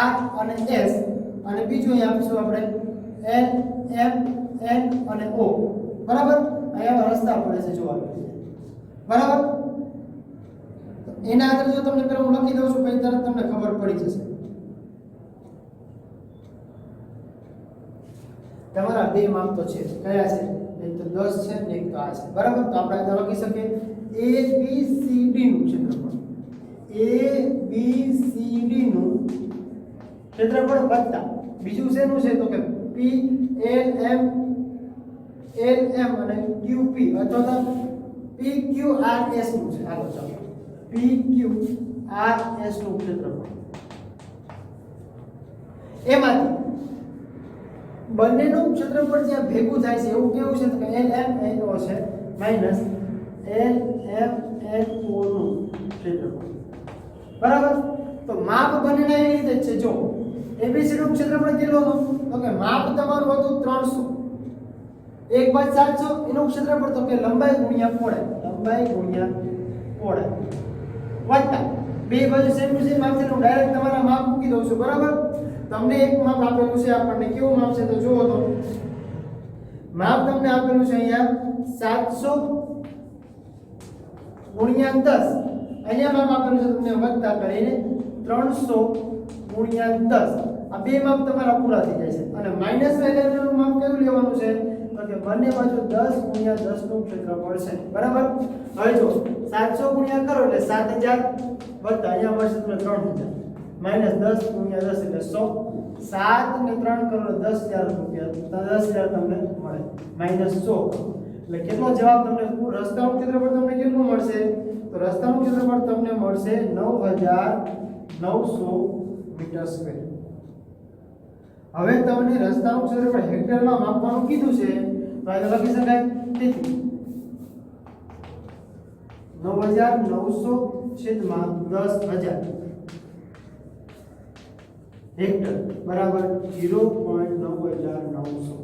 R અને S, અને બીજું અહીંયા આપીશું આપણે L, M, N અને O, બરાબર? અહીંયા રસ્તા પડે છે જોવા, બરાબર? એના આધારે જો તમને પેલા હું લખી દઉં છું પછી તરત તમને ખબર પડી જશે. તમારા બે માપ તો છે, કયા છે? એક તો 10 છે ને એક તો આ છે, બરાબર? તો આપણે આ લખી શકીએ ABCD નું ક્ષેત્રફળ, ABCD નું ક્ષેત્રફળ વત્તા બીજું શેનું છે તો કે PLM અને QP અથવા તો PQRS નું છે. હાલો ચાલો PQRS નું ક્ષેત્રફળ, એમાંથી બંનેનું ક્ષેત્રફળ જ્યાં ભેગું થાય છે એવું કેવું છે તો કે LMNO છે માઈનસ LMNO નું ક્ષેત્રફળ, બરાબર? તો માપ બંનેના એવી રીતે છે. જો ABC નું ક્ષેત્રફળ કેટલું હતું તો કે માપ તમારું હતું 300, એક બાદ 700 એનું ક્ષેત્રફળ તો કે લંબાઈ ગુણ્યા પહોળાઈ વત્તા બે બાજુ સેમ ટુ સેમ માપ છે, હું ડાયરેક્ટ તમારા માપ મૂકી દઉં છું, બરાબર? તમને એક માપ આપેલું છે, આપણને કેવું માપ છે તો જુઓ તો માપ તમને આપેલું છે અહીંયા 700 ગુણ્યા 10, અહીંયા માપ આપેલું છે તમને વત્તા કરીને 300 ગુણ્યા 10. આ બે માપ તમારા પૂરા થઈ જાય છે, અને માઈનસ વેલ્યુ નું માપ કયું લેવાનું છે તો કે બંને બાજુ 10 ગુણ્યા 10 નું ક્ષેત્રફળ છે, બરાબર? હવે જો 700 ગુણ્યા કરો એટલે 7000 વત્તા અહીંયા મળશે તમને 3000 માઈનસ 10 ગુણ્યા 10 એટલે 100, 7 ને 3 કરો એટલે 10000 રૂપિયા, 10000 તમને મળે માઈનસ 100. એટલે કેટલો જવાબ તમને રસ્તાનું ક્ષેત્રફળ તમને કેટલું મળશે તો રસ્તાનું ક્ષેત્રફળ તમને મળશે 9900 મીટર સ્ક્વેર. હવે તમને રસ્તાનું ક્ષેત્રફળ હેક્ટરમાં માપવાનું કીધું છે તો આ લખી શકાય, તેથી 9900 છેદમાં 10000 હેક્ટર બરાબર 0.9900.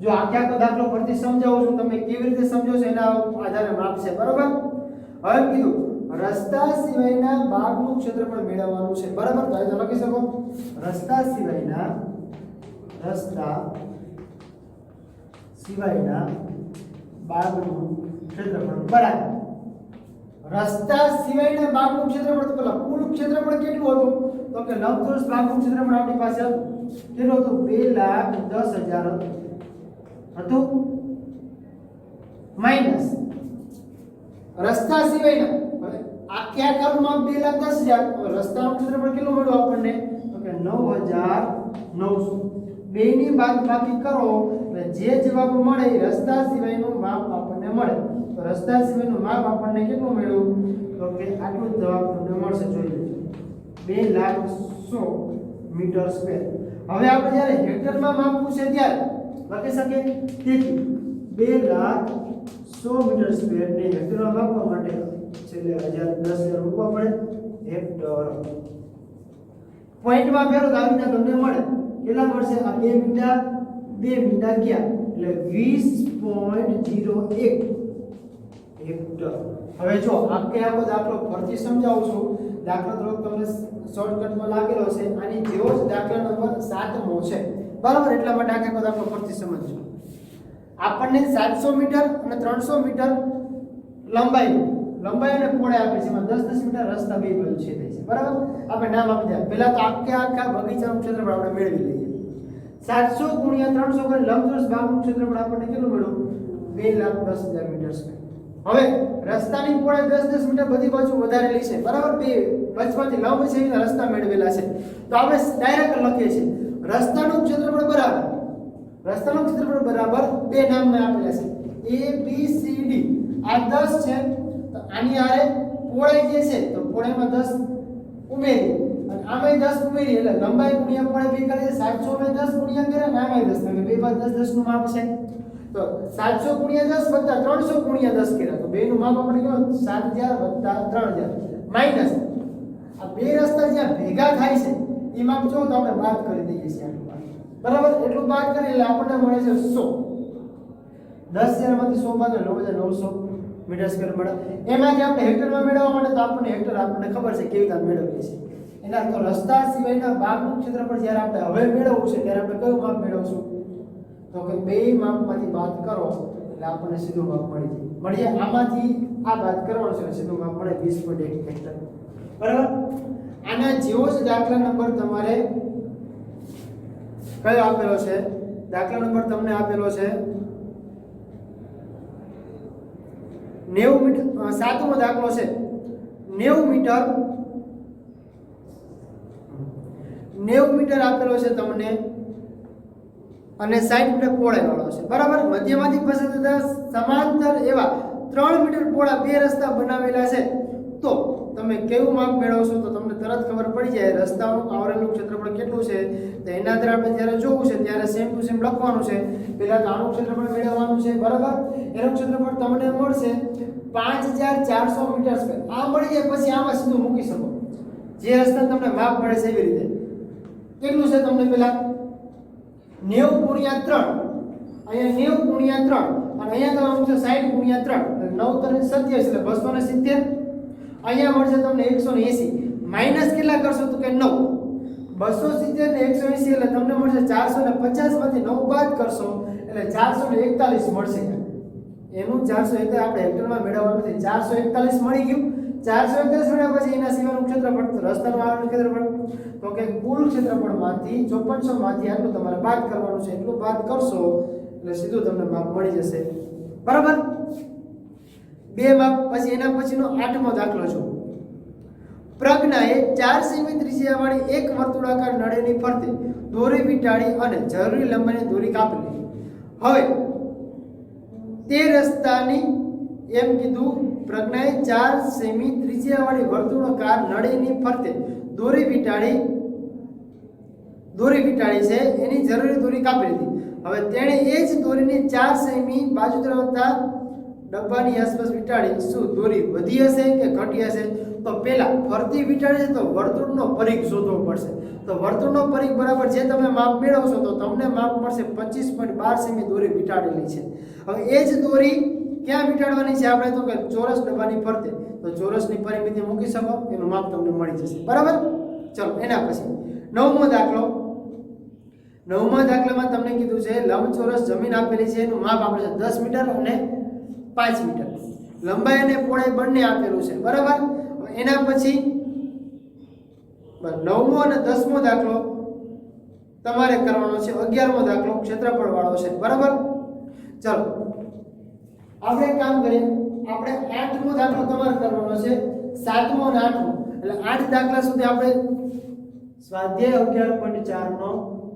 જો આખો દાખલો ફરીથી સમજાવું છું, તમે કેવી રીતે સમજો છો એના આધારે માપ છે, બરાબર? હવે કીધું રસ્તા સિવાયના ભાગનું ક્ષેત્રફળ મેળવવાનું છે, બરાબર? તો અહીં લખી શકો રસ્તા સિવાયના ભાગનું ક્ષેત્રફળ બરાબર રસ્તા સિવાયના ભાગનું ક્ષેત્રફળ. તો પેલા કુલ ક્ષેત્રફળ કેટલું હતું તો કે લંબચોરસ ભાગનું ક્ષેત્રફળ આપણી પાસે હતું, કેટલું હતું 2,10,000 હતું માઈનસ રસ્તા સિવાયના. હવે આખે આખાનું માપ 2,10,000, હવે રસ્તાનું ક્ષેત્રફળ કેટલું મળ્યું આપણને તો કે 9,900. બેની બાદબાકી કરો એટલે જે જવાબ મળે એ રસ્તા સિવાયનું માપ આપણને મળે. તો રસ્તા સિવાયનું માપ આપણને કેટલું મળ્યું તો કે આટલું જવાબ તમને મળશે, જોઈ લેજો 2,100 મીટર સ્ક્વેર. હવે આપણે જ્યારે હેક્ટરમાં માપવું છે ત્યારે લખી શકીએ, તેથી 2,100 મીટર સ્ક્વેર ને હેક્ટરમાં માપવા માટે છેલ્લે 10,000 મૂકવા પડે હેક્ટર. પોઈન્ટમાં ફેરો તો આવી રીતે તમને મળે, કેટલા મળશે આ 2 મીંડા ગયા એટલે 20.01 હેક્ટર. હવે જો આખે આખો દાખલો ફરીથી સમજાવું છું, દાખલો થોડોક તમને શોર્ટકટમાં લાગેલો છે, આની જેવો જ દાખલા નંબર 7મો છે, બરાબર? એટલા માટે આખે આખો દાખલો ફરીથી સમજજો. આપણને 700 મીટર અને 300 મીટર લંબાઈ અને પહોળાઈ આપે છે, એમાં 10-10 મીટર રસ્તા બે બાજુ છેદે છે, બરાબર? આપણે નામ આપી દે. પહેલા તો આખે આખા બગીચાનું ક્ષેત્રફળ આપણે મેળવી લઈએ. 700 ગુણ્યા 300 કરી લંબચોરસ ભાગનું ક્ષેત્રફળ આપણને કેટલું મળ્યું 2,10,000 મીટર સ્ક્વેર. હવે રસ્તાની પહોળાઈ 10-10 મીટર બધી બાજુ વધારેલી છે, બરાબર? બે વચમાંથી લંબ છે એના રસ્તા મેળવેલા છે, તો આપણે ડાયરેક્ટ લખીએ છીએ રસ્તાનું ક્ષેત્રફળ બરાબર બે નામ મેં આપેલા છે ABCD. આ 10 છે તો આની આરે પહોળાઈ જે છે તો પહોળાઈમાં 10 ઉમેરી અને આમાંય 10 ઉમેરી એટલે લંબાઈ ગુણ્યા પહોળાઈ બે કરે 700 ને 10 ગુણ્યા કરે અને આમાંય 10 એટલે બે બાદ 10 નું માપ છે. તો 700 ગુણ્યા 10 વત્તા 300 ગુણ્યા 10 કર્યા તો બેનું માપ આપણે કેટલું 7,000 વત્તા 3,000 માઈનસ આ બે રસ્તા જ્યાં ભેગા થાય છે એ માપ જો તો આપણે બાદ કરી દઈએ છીએ. બરાબર એટલું બાદ કરીએ એટલે આપણને મળે છે 100. 10,000 માંથી 100 બાદ 9,900 મીટર સ્ક્વેર મળે. એમાંથી આપણે હેક્ટરમાં મેળવવા માટે તો આપણને હેક્ટર આપણને ખબર છે કેવી રીતે મેળવીએ છીએ. એના તો રસ્તા સિવાયના ભાગનું ક્ષેત્રફળ જ્યારે આપણે હવે મેળવવું છે ત્યારે આપણે કયું માપ મેળવશું? તો કે બે માપમાંથી બાદ કરો એટલે આપણને સીધું માપ મળી જાય. આમાંથી આ બાદ કરવાનું છે સીધું માપ મળે 20.1 હેક્ટર. બરાબર. આના જેવો જ દાખલા નંબર તમારે કયો આપેલો છે? દાખલા નંબર તમને આપેલો છે 90 મીટર. સાતમો દાખલો છે 90 મીટર આપેલો છે તમને અને 60 મીટર પહોળાઈ વાળો છે. બરાબર. મધ્યમાંથી પસાર થતા સમાંતર એવા 3 મીટર પહોળા બે રસ્તા બનાવેલા છે. તો તમે કેવું માપ મેળવશો? તો તમને તરત ખબર પડી જાય રસ્તાનું આવરેલું ક્ષેત્રફળ કેટલું છે. તો એના આધારે આપણે જ્યારે જોવું છે ત્યારે સેમ ટુ સેમ લખવાનું છે. પહેલા તો આનું ક્ષેત્રફળ મેળવવાનું છે. બરાબર. એનું ક્ષેત્રફળ તમને મળશે 5400 મીટર સ્ક્વેર. આ મળી જાય પછી આમાં સીધું મૂકી શકો જે રસ્તા તમને માપ મળે છે એવી રીતે. કેટલું છે તમને પેલા 90 × 3, અહીંયા 90 × 3 અને અહીંયા તમે મૂકશો 60 × 3 9 × 27 એટલે 270. અહીંયા મળશે તમને 180 માઈનસ કેટલા કરશો તો કે 9. 270 ને 180 એટલે તમને મળશે 450 માંથી 9 બાદ કરશો એટલે 441 મળશે. એનું 441 આપણે હેક્ટરમાં મેળવવાનું નથી. 441 મળી ગયું. 441 મળ્યા પછી એના સિવાયનું ક્ષેત્રફળ તો રસ્તાનું આવરણ ક્ષેત્રફળ તો કે કુલ ક્ષેત્રફળમાંથી 5400 માંથી આટલું તમારે બાદ કરવાનું છે. એટલું બાદ કરશો એટલે સીધું તમને માપ મળી જશે. બરાબર. બે માપ પછી એના પછીનો 8મો દાખલો છે. પ્રજ્ઞાએ 4 સેમી ત્રિજ્યાવાળી એક વર્તુળાકાર નળીની ફરતે દોરી વીંટાળી અને જરૂરી લંબાઈની દોરી કાપેલી. હવે તે રસ્તાની એમ કીધું પ્રજ્ઞાએ 4 સેમી ત્રિજ્યાવાળી વર્તુળાકાર નળીની ફરતે દોરી વીંટાળી છે. એની જરૂરી દોરી કાપી લીધી. હવે તેણે એ જ દોરીની 4 સેમી બાજુ ધરાવતા ડબ્બાની આસપાસ વીંટાળી. શું દોરી વધી હશે કે ઘટી હશે? તો પહેલા ફરતી વીંટાળી છે તો વર્તુળનો પરિઘ શોધવો પડશે. તો વર્તુળનો પરિઘ બરાબર જે તમે માપ મેળવશો તો તમને માપ મળશે 25.12 સેમી દોરી વીંટાળેલી છે. હવે એ જ દોરી ક્યાં વીંટાળવાની છે આપણે? તો કે ચોરસ ડબ્બાની ફરતે. તો ચોરસની પરિમિતિ મૂકી શકો એનું માપ તમને મળી જશે. બરાબર. ચલો એના પછી 9મો દાખલો. 9મા દાખલામાં તમને કીધું છે લંબચોરસ જમીન આપેલી છે એનું માપ આપણે 10 મીટર અને 5 મીટર. લંબાઈ અને પહોળાઈ બંને આપેલું છે. બરાબર. એના પછી 9મો અને 10મો દાખલો તમારે કરવાનો છે. 11મો દાખલો ક્ષેત્રફળ વાળો છે. બરાબર. ચલો આપણે કામ કરીએ. આપણે 8મો દાખલો તમારે કરવાનો છે. 7મો અને 8મો એટલે 8 દાખલા સુધી આપણે સ્વાધ્યાય 11.4 નો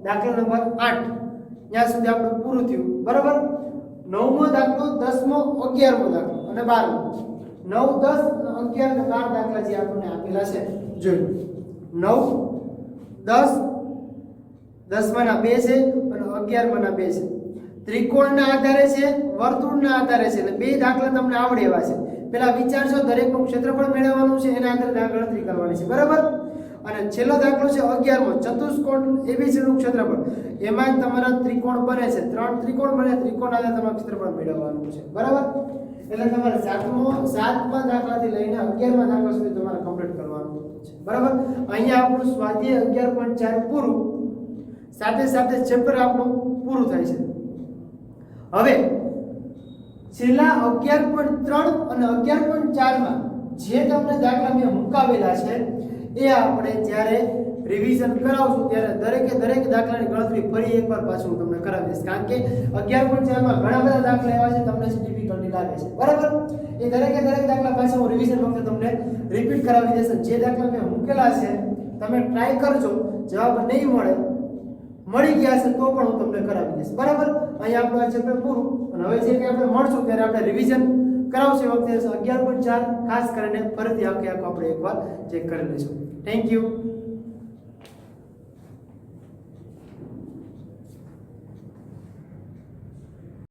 દાખલા નંબર 8 ત્યાં સુધી આપણે પૂરું થયું. બરાબર. 9મો દાખલો 10મો 11મો દાખલો અને 12મો 9 10 11 અને 12 દાખલા જે આપણને આપેલા છે જોઈ 9 10 10માના 2 છે અને 11માના 2 છે. ત્રિકોણના આધારે છે, વર્તુળના આધારે છે. એટલે બે દાખલા તમને આવડે એવા છે. પેલા વિચારજો દરેકનું ક્ષેત્રફળ મેળવવાનું છે એના આધારે ગણતરી કરવાની છે. બરાબર. અને છેલ્લો દાખલો છે 11મો ચતુષ્કોણ એબીસીનું ક્ષેત્રફળ. એમાં તમારા ત્રિકોણ બને છે. 3 ત્રિકોણ બને ત્રિકોણ આધારે તમારે ક્ષેત્રફળ મેળવવાનું છે. બરાબર. એટલે તમારે 7મા દાખલાથી લઈને 11મા દાખલા સુધી તમારે કમ્પ્લીટ કરવાનું છે. બરાબર. અહીંયા આપણું સ્વાધ્યાય 11.4 પૂરું. સાથે સાથે ચેપ્ટર આપણું પૂરું થાય છે. હવે છેલ્લા 11.3 અને 11.4માં જે તમને દાખલા મેં મુકાવેલા છે એ આપણે જ્યારે રિવિઝન કરાવશું ત્યારે દરેક દાખલાની ગણતરી ફરી એકવાર પાછું હું તમને કરાવી દઈશ. કારણ કે 11.4માં ઘણા બધા દાખલા એવા છે તમને ડિફિકલ્ટી લાગે છે. બરાબર. એ દરેક દાખલા પાછા હું રિવિઝન વખતે તમને રિપીટ કરાવી દઈશ. જે દાખલા મેં મૂકેલા છે તમે ટ્રાય કરજો. જવાબ નહીં મળી ગયા છે તો પણ હું તમને કરાવી દઈશ. બરાબર. અહીંયા આપણું આ ચેપ્ટર પૂરું. અને હવે જે કંઈ આપણે મળશું ત્યારે આપણે રિવિઝન કરાવશે વખતે 11.4 ખાસ કરીને ફરીથી આખે આપણે એકવાર ચેક કરી લઈશું. Thank you.